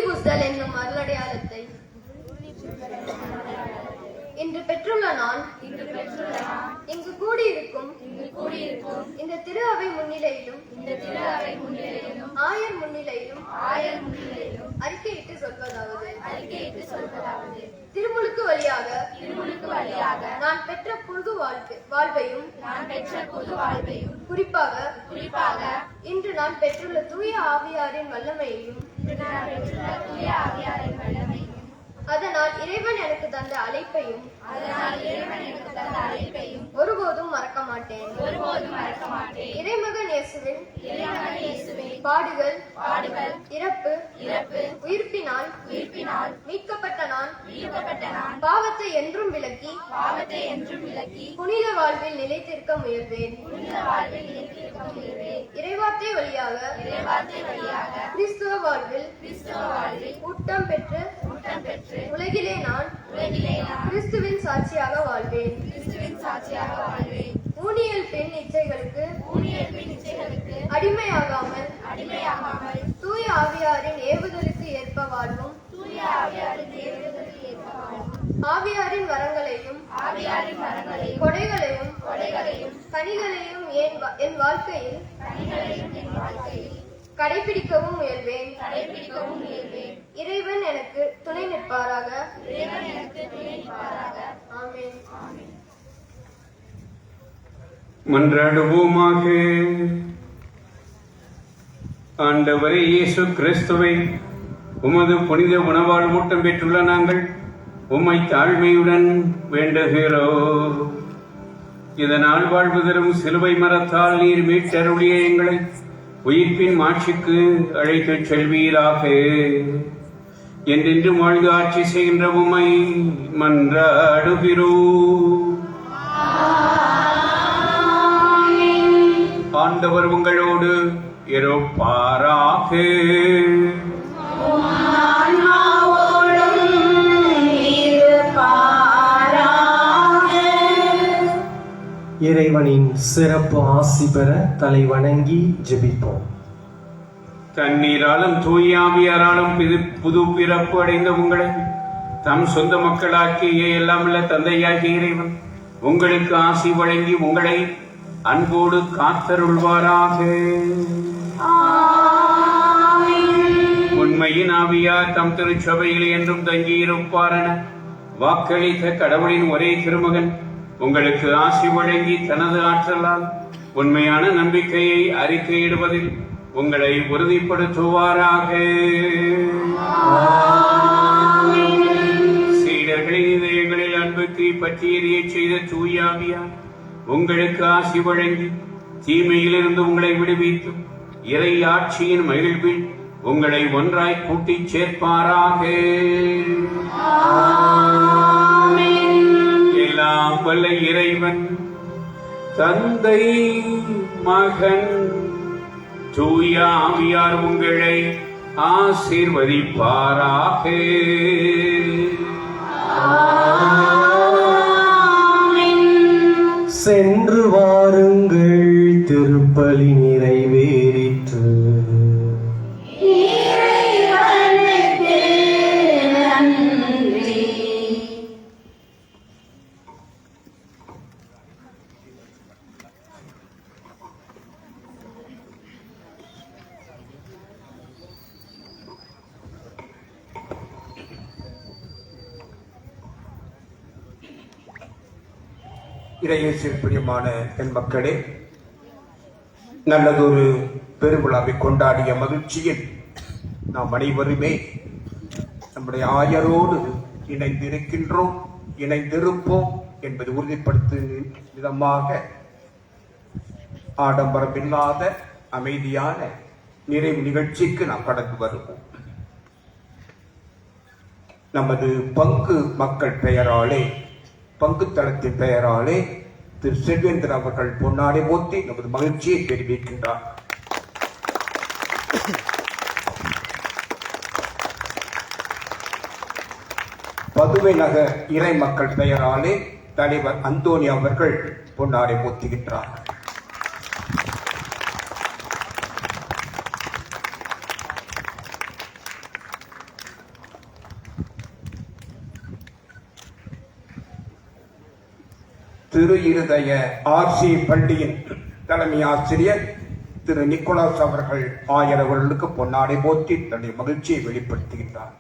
பூசுதல் என்னும் அருளடையாளத்தை இன்று பெற்றுள்ள நான் இங்கு கூடியிருக்கும் இந்த திரு அவை முன்னிலையிலும் ஆயர் முன்னிலையிலும் அறிக்கையிட்டு சொல்வதாவது திருமுழுக்கு வழியாக நான் பெற்ற புது வாழ்வையும் குறிப்பாக இன்று நான் பெற்றுள்ள தூய ஆவியாரின் வல்லமையையும் அதனால் இறைவன் எனக்கு தந்த அழைப்பையும் ஒருபோதும் மறக்க மாட்டேன். இறைமகன் இயேசுவின் பாடுகள் இறப்பு உயிர்ப்பினால் மீட்கப்பட்ட நான் பாவத்தை என்றும் விலக்கி புனித வாழ்வில் நிலைத்திருக்க முயல்வேன். இறைவார்த்தை வழியாக கிறிஸ்துவ வாழ்வில் ஊட்டம் பெற்று உலகிலே நான் கிறிஸ்துவின் சாட்சியாக வாழ்வேன். ஊனியல் பெண் இச்சைகளுக்கு அடிமையாகாமல் தூய ஆவியாரின் ஏவுதலுக்கு ஏற்ப வாழ்வும் ஆவியாரின் வரங்களையும் கொடைகளையும் கனிகளையும் என் வாழ்க்கையில் கடைபிடிக்கவும் முயல்வேன். இறைவன் எனக்கு துணை நிற்பாராக. ஆமென். மன்றாடுவோமாக. ஆண்டவரே இயேசு கிறிஸ்துவை உமது புனித உணவால் ஊட்டம் பெற்றுள்ள நாங்கள் உம்மை தாழ்மையுடன் வேண்டுகிறோம். இதனால் வாழ்வு தரும் சிலுவை மரத்தால் நீர் மீட்டருளிய எங்களை உயிர்ப்பின் மாட்சிக்கு அழைத்துச் செல்வீராக. என்றென்று வாழ்ந்து ஆட்சி செய்கின்ற உம்மை மன்றாடுகிறோம். ஆண்டவர் உங்களோடு இருப்பாராக. இறைவனின் சிறப்பு ஆசி பெற தலை வணங்கி ஜெபிப்போம். தண்ணீராலும் தூயாவியாராலும் புது பிறப்பு அடைந்த உங்களை தம் சொந்த மக்களாக்கிய எல்லாமல்ல தந்தையாகிய இறைவன் உங்களுக்கு ஆசி வழங்கி உங்களை அன்போடு காத்தருள்வாராக. உண்மையின் ஆவியார் தம் திருச்சபையில் என்றும் தங்கியிருப்பாரென வாக்களித்த கடவுளின் ஒரே திருமகன் உங்களுக்கு ஆசி வழங்கி தனது ஆற்றலால் உண்மையான நம்பிக்கையை அறிக்கையிடுவதில் உங்களை உறுதிப்படுத்துவாராக. சீடர்களின் இதயங்களில் அன்புக்கு பற்றி எரிய செய்த தூயாவியார் உங்களுக்கு ஆசி வழங்கி தீமையிலிருந்து உங்களை விடுவித்து இறை ஆட்சியின் மகிழ்வில் உங்களை ஒன்றாய் கூட்டிச் சேர்ப்பாராக. எல்லாம் வல்ல இறைவன் தந்தை மகன் தூய ஆவியார் உங்களை ஆசீர்வதிப்பாராக. சென்று வாருங்கள், திருப்பலி நிறைவேறிற்று. இறையேசுவில் பிரியமான என் மக்களே, நல்லதொரு பெருவிழாவை கொண்டாடிய மகிழ்ச்சியில் நாம் அனைவருமே நம்முடைய ஆயரோடு இணைந்திருக்கின்றோம், இணைந்திருப்போம் என்பது உறுதிப்படுத்தும் விதமாக ஆடம்பரமில்லாத அமைதியான நிறைவு நிகழ்ச்சிக்கு நாம் கடந்து வருவோம். நமது பங்கு மக்கள் பெயராலே, பங்கு தளத்தின் பெயராலே திரு செல்வேந்திரன் அவர்கள் பொன்னாடை போத்தி நமது மகிழ்ச்சியை தெரிவிக்கின்றார். பதுவை நகர் இறை மக்கள் பெயராலே தலைவர் அந்தோனி அவர்கள் பொன்னாடை போத்துகின்றார். திரு இருதய ஆர்சி பள்ளியின் தலைமை ஆசிரியர் திரு நிக்கோலாஸ் அவர்கள் ஆயரவர்களுக்கு பொன்னாடை போற்றி தன்னுடைய மகிழ்ச்சியை வெளிப்படுத்துகின்றார்.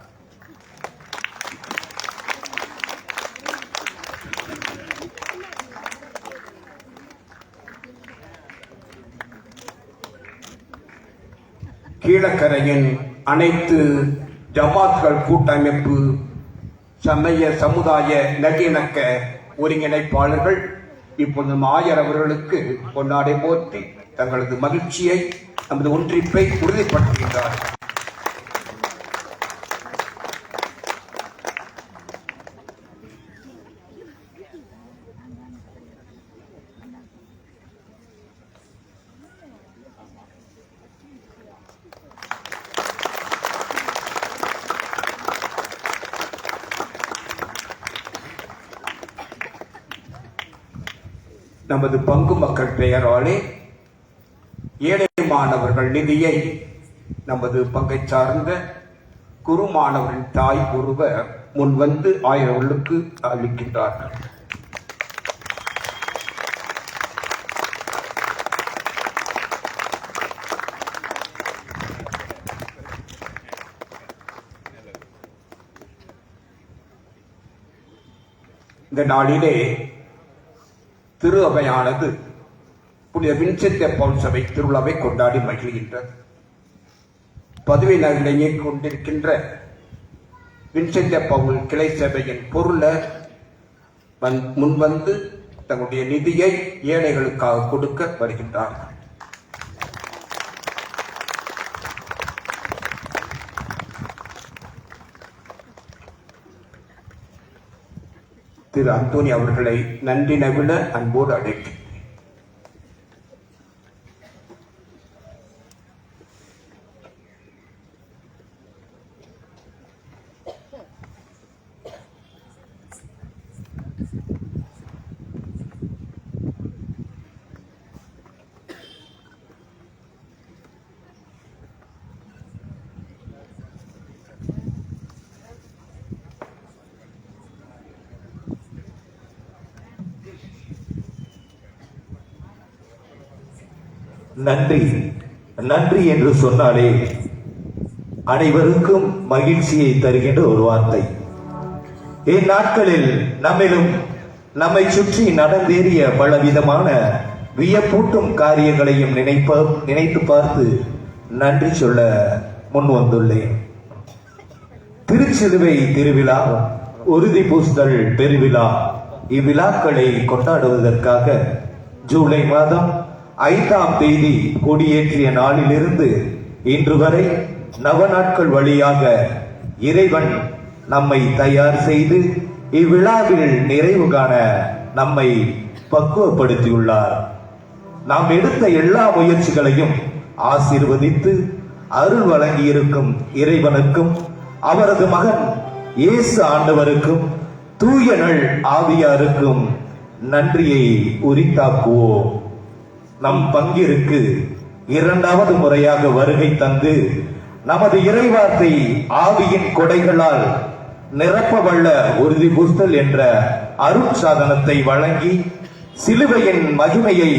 கீழக்கரையின் அனைத்து ஜமாத்கள் கூட்டமைப்பு சமய சமுதாய நல்லிணக்க ஒருங்கிணைப்பாளர்கள் இப்பொழுது ஆயர் அவர்களுக்கு கொண்டாடை போற்றி தங்களது மகிழ்ச்சியை நமது ஒன்றிப்பை உறுதிப்படுத்துகின்றார்கள். நமது பங்கு மக்கள் பெயராலே ஏழை மாணவர்கள் நிதியை நமது பங்கை சார்ந்த குரு மாணவரின் தாய் ஒருவர் முன்வந்து ஆயிரவர்களுக்கு அளிக்கின்றார்கள். இந்த நாளிலே திரு அவையானது புனித வின்சென்ட் பவுல் சபை திருவிழாவை கொண்டாடி மகிழ்கின்றது. பதவி நகரிலேயே கொண்டிருக்கின்ற வின்சென்ட் பவுல் கிளை சபையின் பொருளர் முன்வந்து தங்களுடைய நிதியை ஏழைகளுக்காக கொடுக்க வருகின்றார்கள். திரு அந்தோனி அவர்களை நன்றி நவிழ அன்போடு அழைக்கிறேன். நன்றி நன்றி என்று சொன்னாலே அனைவருக்கும் மகிழ்ச்சியை தருகின்ற ஒரு வார்த்தை. இந்நாட்களில் நம்மிலும் நம்மை சுற்றி நடந்தேறிய பலவிதமான வியப்பூட்டும் காரியங்களையும் நினைத்து பார்த்து நன்றி சொல்ல முன் வந்துள்ளேன். திருச்சிலுவை திருவிழா, உறுதி பூசுதல் பெருவிழா, இவ்விழாக்களை கொண்டாடுவதற்காக ஜூலை மாதம் 5ஆம் தேதி கொடியேற்றிய நாளிலிருந்து இன்று வரை நவநாட்கள் வழியாக இறைவன் நம்மை தயார் செய்து இவ்விழாவில் நிறைவு காண நம்மை பக்குவப்படுத்தியுள்ளார். நாம் எடுத்த எல்லா முயற்சிகளையும் ஆசீர்வதித்து அருள் வழங்கியிருக்கும் இறைவனுக்கும் அவரது மகன் இயேசு ஆண்டவருக்கும் தூய நல் ஆவியாருக்கும் நன்றியை உரித்தாக்குவோம். நம் பங்கிற்கு 2வது முறையாக வருகை தந்து நமது இறைவார்த்தை ஆவியின் கொடைகளால் நிரப்பவல்ல உறுதி பூசுதல் என்ற அருட்சாதனத்தை வழங்கி சிலுவையின் மகிமையை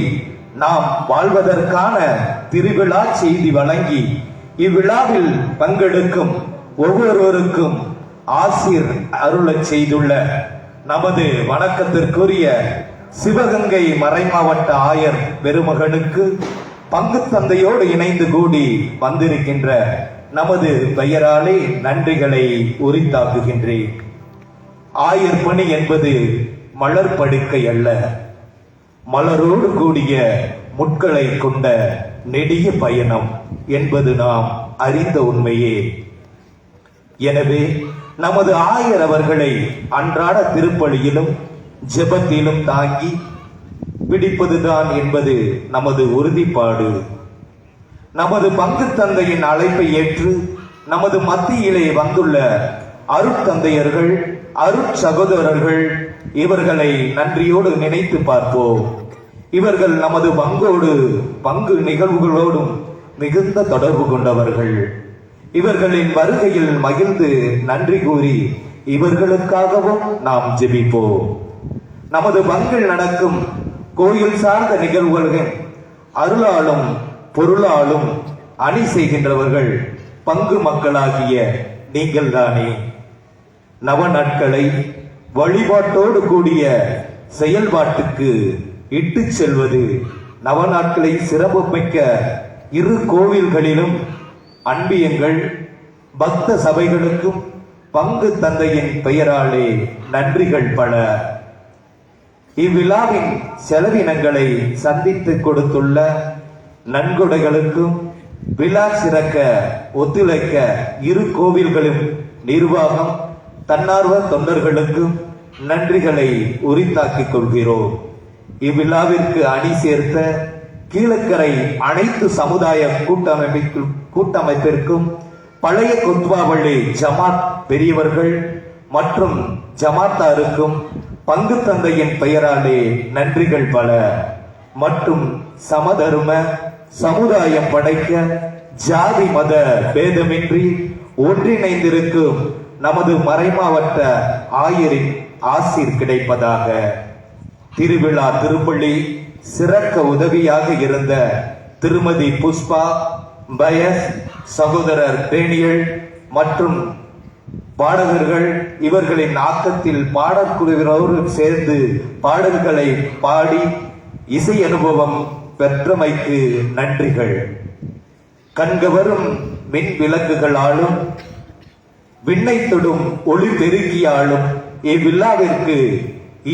நாம் வாழ்வதற்கான திருவிழா செய்தி வழங்கி இவ்விழாவில் பங்கெடுக்கும் ஒவ்வொருவருக்கும் ஆசீர் அருளச் செய்துள்ள நமது வணக்கத்திற்குரிய சிவகங்கை மறைமாவட்ட ஆயர் பெருமகனுக்கு பங்கு தந்தையோடு இணைந்து கூடி வந்திருக்கின்ற நமது பெயராலே நன்றிகளை உரித்தாக்குகின்றேன். ஆயர் பணி என்பது மலர் படுக்கை அல்ல, மலரோடு கூடிய முட்களை கொண்ட நெடிய பயணம் என்பது நாம் அறிந்த உண்மையே. எனவே நமது ஆயர் அவர்களை அன்றாட திருப்பலியிலும் ஜெபத்திலும் தாங்கி பிடிப்பதுதான் என்பது நமது உறுதிப்பாடு. நமது பங்கு தந்தையின் அழைப்பை ஏற்று நமது மத்தியிலே வந்துள்ள அருட்தந்தையர்கள், அருட்சகோதரர்கள், இவர்களை நன்றியோடு நினைத்து பார்ப்போம். இவர்கள் நமது பங்கு நிகழ்வுகளோடும் மிகுந்த தொடர்பு கொண்டவர்கள். இவர்களின் வருகையில் மகிழ்ந்து நன்றி கூறி இவர்களுக்காகவும் நாம் ஜெபிப்போம். நமது பங்கில் நடக்கும் கோயில் சார்ந்த நிகழ்வுகள் அருளாலும் பொருளாலும் அணி செய்கின்றவர்கள் பங்கு மக்களாகிய நீங்கள் தானே. நவ நாட்களை வழிபாட்டோடு கூடிய செயல்பாட்டுக்கு இட்டு செல்வது நவ நாட்களை சிறப்புமிக்க இரு கோவில்களிலும் அன்பியங்கள் பக்த சபைகளுக்கும் பங்கு தந்தையின் பெயராலே நன்றிகள் பல. இவ்விழாவின் செலவினங்களை சந்தித்து கொடுத்துள்ள நன்கொடைகளுக்கும் விழா சிறக்க ஒத்துழைக்க இரு கோவில்களும் நிர்வாகம் தன்னார்வ தொண்டர்களுக்கும் நன்றிகளை உரித்தாக்கிக் கொள்கிறோம். இவ்விழாவிற்கு அணி சேர்த்த கீழக்கரை அனைத்து சமுதாய கூட்டமைப்பிற்கும் பழைய கொத்வாவள்ளி ஜமாத் பெரியவர்கள் மற்றும் ஜமாத்தாருக்கும் பங்கு தந்தையின் பெயராலே நன்றிகள் பல மற்றும் சமதர்ம சமுதாயம் படைக்க ஜாதி மத பேதமின்றி ஒன்றிணைந்திருக்கும் நமது மறைமாவட்ட ஆயரின் ஆசீர் கிடைப்பதாக. திருவிழா திருப்பள்ளி சிறக்க உதவியாக இருந்த திருமதி புஷ்பா, பயஸ், சகோதரர் டேனியல் மற்றும் பாடகர்கள் இவர்களின் ஆக்கத்தில் பாடற்குழுவினரோடு சேர்ந்து பாடல்களை பாடி இசை அனுபவம் பெற்றமைக்கு நன்றிகள். கண்கவரும் மின் விளக்குகளாலும் விண்ணை தொடும் ஒளி பெருக்கியாலும் இவ்விழாவிற்கு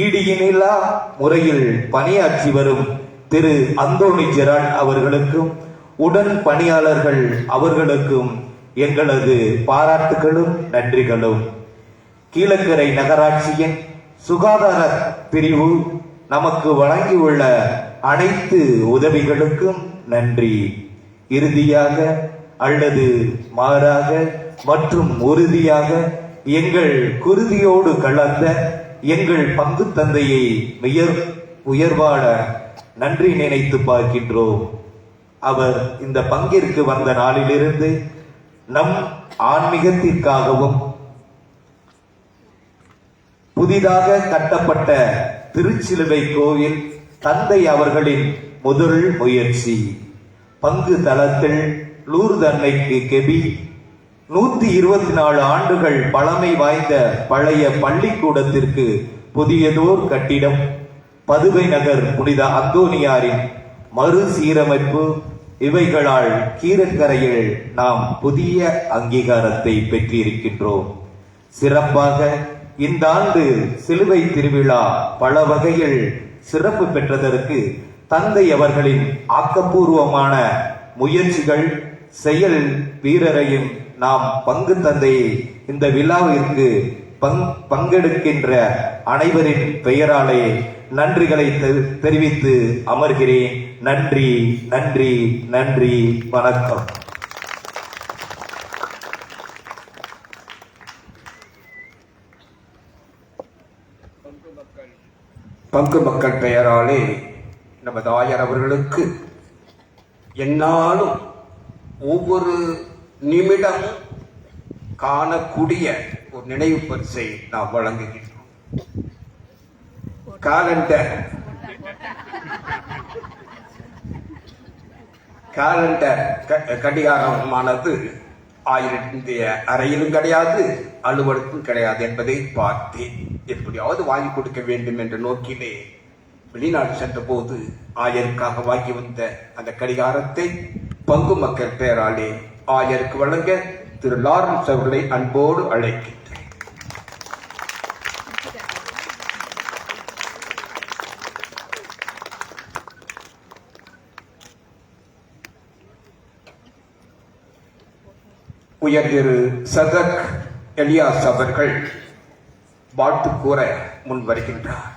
ஈடியினில்லா முறையில் பணியாற்றி வரும் திரு அந்தோணி ஜெரால்ட் அவர்களுக்கும் உடன் பணியாளர்கள் அவர்களுக்கும் எங்களது பாராட்டுகளும் நன்றிகளும். கீழக்கரை நகராட்சியின் சுகாதார பிரிவு நமக்கு வழங்கியுள்ள அனைத்து உதவிகளுக்கும் நன்றி. இறுதியாக அல்லது மாறாக மற்றும் உறுதியாக எங்கள் குருதியோடு கலந்த எங்கள் பங்கு தந்தையை உயர்வான நன்றி நினைத்து பார்க்கின்றோம். அவர் இந்த பங்கிற்கு வந்த நாளிலிருந்து நம் ஆன்மீகத்திற்காகவும் புதிதாக கட்டப்பட்ட திருச்சிலுவை கோயில் தந்தை அவர்களின் முதல் முயற்சி. பங்கு தளத்தில் லூர்து அன்னைக்கு கெபி 124 ஆண்டுகள் பழமை வாய்ந்த பழைய பள்ளிக்கூடத்திற்கு புதியதோர் கட்டிடம், பதுவை நகர் புனித அந்தோனியாரின் மறுசீரமைப்பு இவைகளால் கீழக்கரையில் நாம் புதிய அங்கீகாரத்தை பெற்றிருக்கின்றோம். சிறப்பாக இந்த ஆண்டு சிலுவை திருவிழா பல வகையில் சிறப்பு பெற்றதற்கு தந்தை அவர்களின் ஆக்கப்பூர்வமான முயற்சிகள் செயல் வீரரையும் நாம் பங்கு தந்தையை இந்த விழாவிற்கு பங்கெடுக்கின்ற அனைவரின் பெயராலே நன்றிகளை தெரிவித்து அமர்கிறேன். நன்றி நன்றி நன்றி. வணக்கம். பங்கு மக்கள் பெயராலே நமது ஆயர் அவர்களுக்கு என்னாலும் ஒவ்வொரு நிமிடமும் காணக்கூடிய ஒரு நினைவு பரிசை நாம் வழங்குகின்றோம். காலண்டர் கடிகாரமானது ஆயிரத்திய அறையிலும் கிடையாது, அலுவலகத்தும் கிடையாது என்பதை பார்த்தேன். எப்படியாவது வாங்கி கொடுக்க வேண்டும் என்ற நோக்கிலே வெளிநாடு சென்ற போது ஆயருக்காக வாங்கி வந்த அந்த கடிகாரத்தை பங்கு மக்கள் பெயராலே ஆயருக்கு வழங்க திரு லாரன்ஸ் அவர்களை அன்போடு அழைக்கின்றேன். உயர் திரு சதக் எலியாஸ் அவர்கள் வாழ்த்து கூற முன் வருகின்றார்.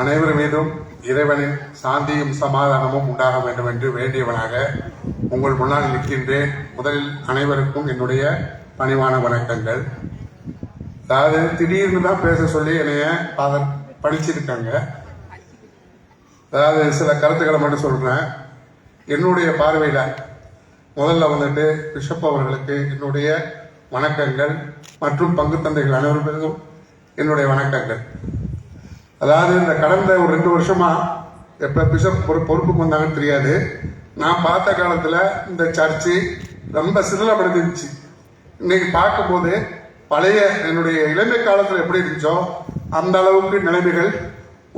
அனைவர் மீதும் இறைவனின் சாந்தியும் சமாதானமும் உண்டாக வேண்டும் என்று வேண்டியவனாக உங்கள் முன்னால் நிற்கின்றேன். முதலில் அனைவருக்கும் என்னுடைய பணிவான வணக்கங்கள். அதாவது திடீர்னு தான் பேச சொல்லி என்னைய ஃபாதர் படிச்சிருக்காங்க. அதாவது சில கருத்துக்களை மட்டும் சொல்றேன். என்னுடைய பார்வையில முதல்ல வந்துட்டு பிஷப் அவர்களுக்கு என்னுடைய வணக்கங்கள் மற்றும் பங்கு தந்தைகள் அனைவருக்கும் என்னுடைய வணக்கங்கள். அதாவது இந்த கடந்த ஒரு 2 வருஷமா எப்ப பிஷப் பொறுப்புக்கு வந்தாங்கன்னு தெரியாது, நான் பார்த்த காலத்துல இந்த சர்ச்சு ரொம்ப சிதிலமடைஞ்சிருந்துச்சு. இன்னைக்கு பார்க்கும்போது பழைய என்னுடைய இளமை காலத்துல எப்படி இருந்துச்சோ அந்த அளவுக்கு நிலைமைகள்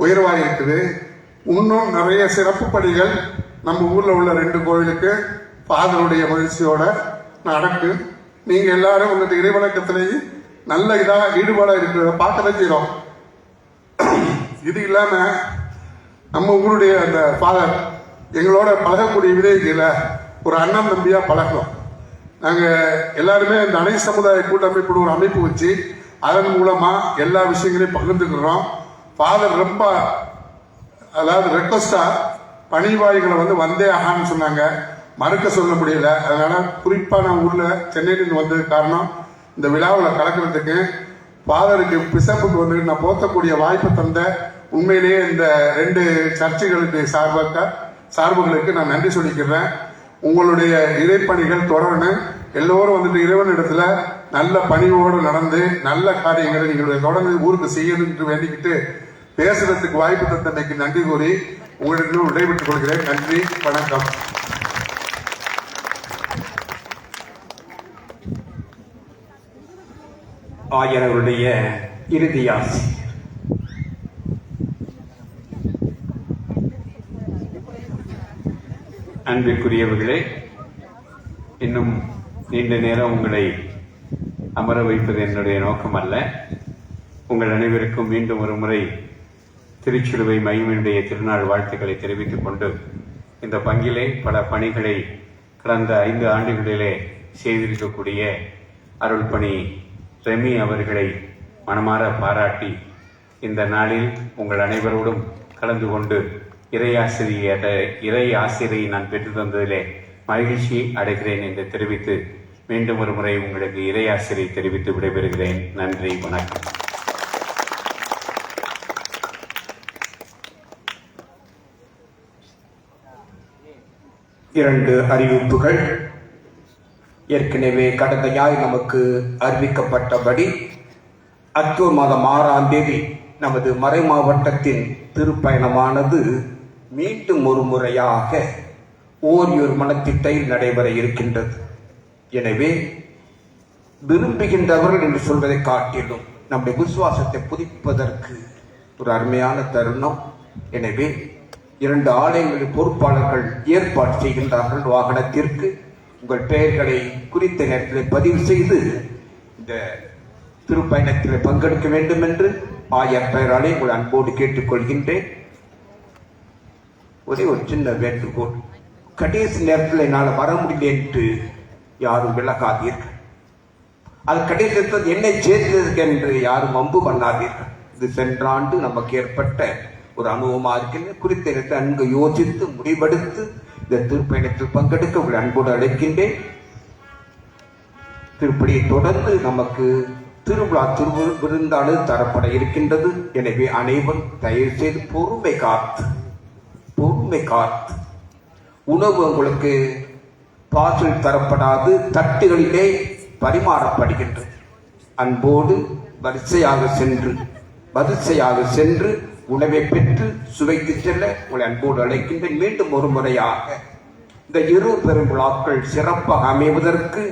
உயர்வாக இருக்குது. இன்னும் நிறைய சிறப்பு பணிகள் நம்ம ஊர்ல உள்ள 2 கோவிலுக்கு ஃபாதருடைய முயற்சியோட நடக்கும். நீங்க எல்லாரும் வந்துட்டு இறைவணக்கத்திலேயும் நல்ல ஈடுபாடா இருக்கிறத பார்க்கதான் செய்யறோம். இது இல்லாம நம்ம ஊருடைய அந்த ஃபாதர் எங்களோட பழகக்கூடிய விதைகளை ஒரு அண்ணன் தம்பியா பழகணும். நாங்க எல்லாருமே இந்த அனைத்து சமுதாய கூட்டமைப்பு ஒரு அமைப்பு வச்சு அதன் மூலமா எல்லா விஷயங்களையும் பகிர்ந்துக்கிறோம். ஃபாதர் ரொம்ப அதாவது ரெக்வஸ்டா பணிவாய்களை வந்தே ஆகான்னு சொன்னாங்க, மறுக்க சொல்ல முடியல. அதனால குறிப்பா நான் ஊர்ல சென்னையிலிருந்து வந்தது காரணம் இந்த விழாவில் கலக்கிறதுக்கு. ஃபாதருக்கு பிஷப்புக்கு நான் போத்தக்கூடிய வாய்ப்பு தந்த உண்மையிலேயே இந்த 2 சர்ச்சுகளுக்கு சார்புகளுக்கு நான் நன்றி சொல்லிக்கிறேன். உங்களுடைய இறைப்பணிகள் தொடரணும். எல்லோரும் இறைவனிடத்துல நல்ல பணிவோடு நடந்து நல்ல காரியங்களை நீங்கள் தொடர்ந்து ஊருக்கு செய்யணும் என்று வேண்டிக்கிட்டு பேசுறதுக்கு வாய்ப்பு தந்தமைக்கு நன்றி கூறி உங்களிடம் விடைபெற்றுக் கொள்கிறேன். நன்றி, வணக்கம். ஆயரவருடைய இறுதி ஆசி. அன்பிற்குரியவர்களே, இன்னும் நீண்ட நேரம் உங்களை அமர வைப்பது என்னுடைய நோக்கம் அல்ல. உங்கள் அனைவருக்கும் மீண்டும் ஒரு முறை திருச்சிலுவை மகிமையுடைய திருநாள் வாழ்த்துக்களை தெரிவித்துக் கொண்டு, இந்த பங்கிலே பல பணிகளை கடந்த 5 ஆண்டுகளிலே செய்திருக்கக்கூடிய அருள்பணி ரெமி அவர்களை மனமாற பாராட்டி, இந்த நாளில் உங்கள் அனைவரோடும் கலந்து கொண்டு இறை ஆசிரியை நான் பெற்று தந்ததிலே மகிழ்ச்சி அடைகிறேன் என்று தெரிவித்து, மீண்டும் ஒரு முறை உங்களுக்கு இறை ஆசிரியை தெரிவித்து விடைபெறுகிறேன். நன்றி, வணக்கம். இரண்டு அறிவிப்புகள். ஏற்கனவே கடந்த ஞாயிறு நமக்கு அறிவிக்கப்பட்டபடி அக்டோபர் மாதம் 6ஆம் தேதி நமது மறை மாவட்டத்தின் திருப்பயணமானது மீண்டும் ஒரு முறையாக ஓரியூர் மனத்திட்டையில் நடைபெற இருக்கின்றது. எனவே விரும்புகின்றவர்கள் என்று சொல்வதை காட்டிலும் நம்முடைய விசுவாசத்தை புதுப்பிப்பதற்கு ஒரு அருமையான தருணம். எனவே 2 ஆலயங்களின் பொறுப்பாளர்கள் ஏற்பாடு செய்கின்றார்கள். வாகனத்திற்கு உங்கள் பெயர்களை குறித்த நேரத்தில் பதிவு செய்து இந்த திருப்பயணத்தில் பங்கெடுக்க வேண்டும் என்று ஆயர் பெயராலே உங்கள் அன்போடு கேட்டுக்கொள்கின்றேன். ஒரே ஒரு சின்ன வேண்டுகோள், கடைசி நேரத்தில் என்னால் வர முடியல என்று யாரும் விலகாதீர்கள். அது கடைசி நேரத்தில் என்னை சேர்ந்ததற்கு என்று யாரும் வம்பு பண்ணாதீர்கள். இது சென்ற ஆண்டு நமக்கு ஏற்பட்ட ஒரு அனுபவமாக இருக்கின்ற குறித்த நேரத்தை அங்கு யோசித்து முடிவெடுத்து இந்த திருப்பயணத்தில் பங்கெடுக்க உங்களை அன்போடு அழைக்கின்றேன். திருப்படியை தொடர்ந்து நமக்கு திருவிழா விருந்தாளு தரப்பட இருக்கின்றது. எனவே அனைவரும் தயவு செய்து பொறுமை காத்து உணவு உங்களுக்கு பார்சல் தரப்படாது, தட்டுகளிலே பரிமாறப்படுகின்றது. அன்போடு வரிசையாக சென்று உணவை பெற்று சுவைத்து செல்ல உங்களை அன்போடு அழைக்கின்றேன். மீண்டும் ஒரு முறையாக இந்த 2 பெருவிழாக்கள் சிறப்பாக அமைவதற்கு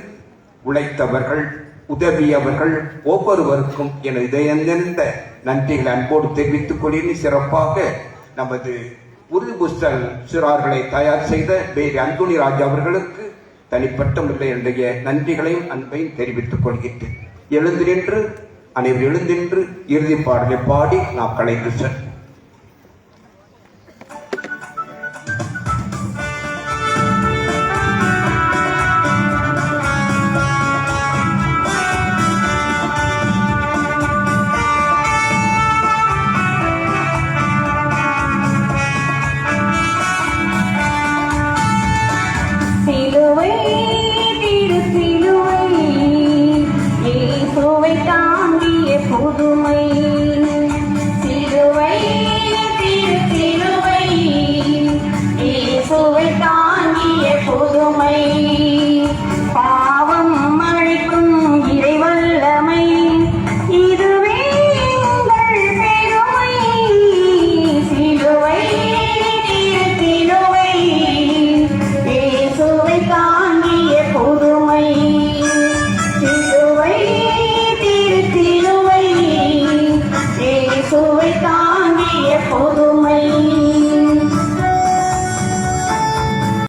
உழைத்தவர்கள், உதவியவர்கள் ஒவ்வொருவருக்கும் எனது இதயந்த நன்றிகளை அன்போடு தெரிவித்துக் கொள்கிறேன். சிறப்பாக நமது உறுதிபூசல் சிறார்களை தயார் செய்த பேரி அந்தோணி ராஜா அவர்களுக்கு தனிப்பட்ட முறையில் என்னுடைய நன்றிகளையும் அன்பையும் தெரிவித்துக் கொள்கின்றேன். அனைவரும் எழுந்தின்று இறுதி பாடலை பாடி நாம் கலைந்து செல்வோம்.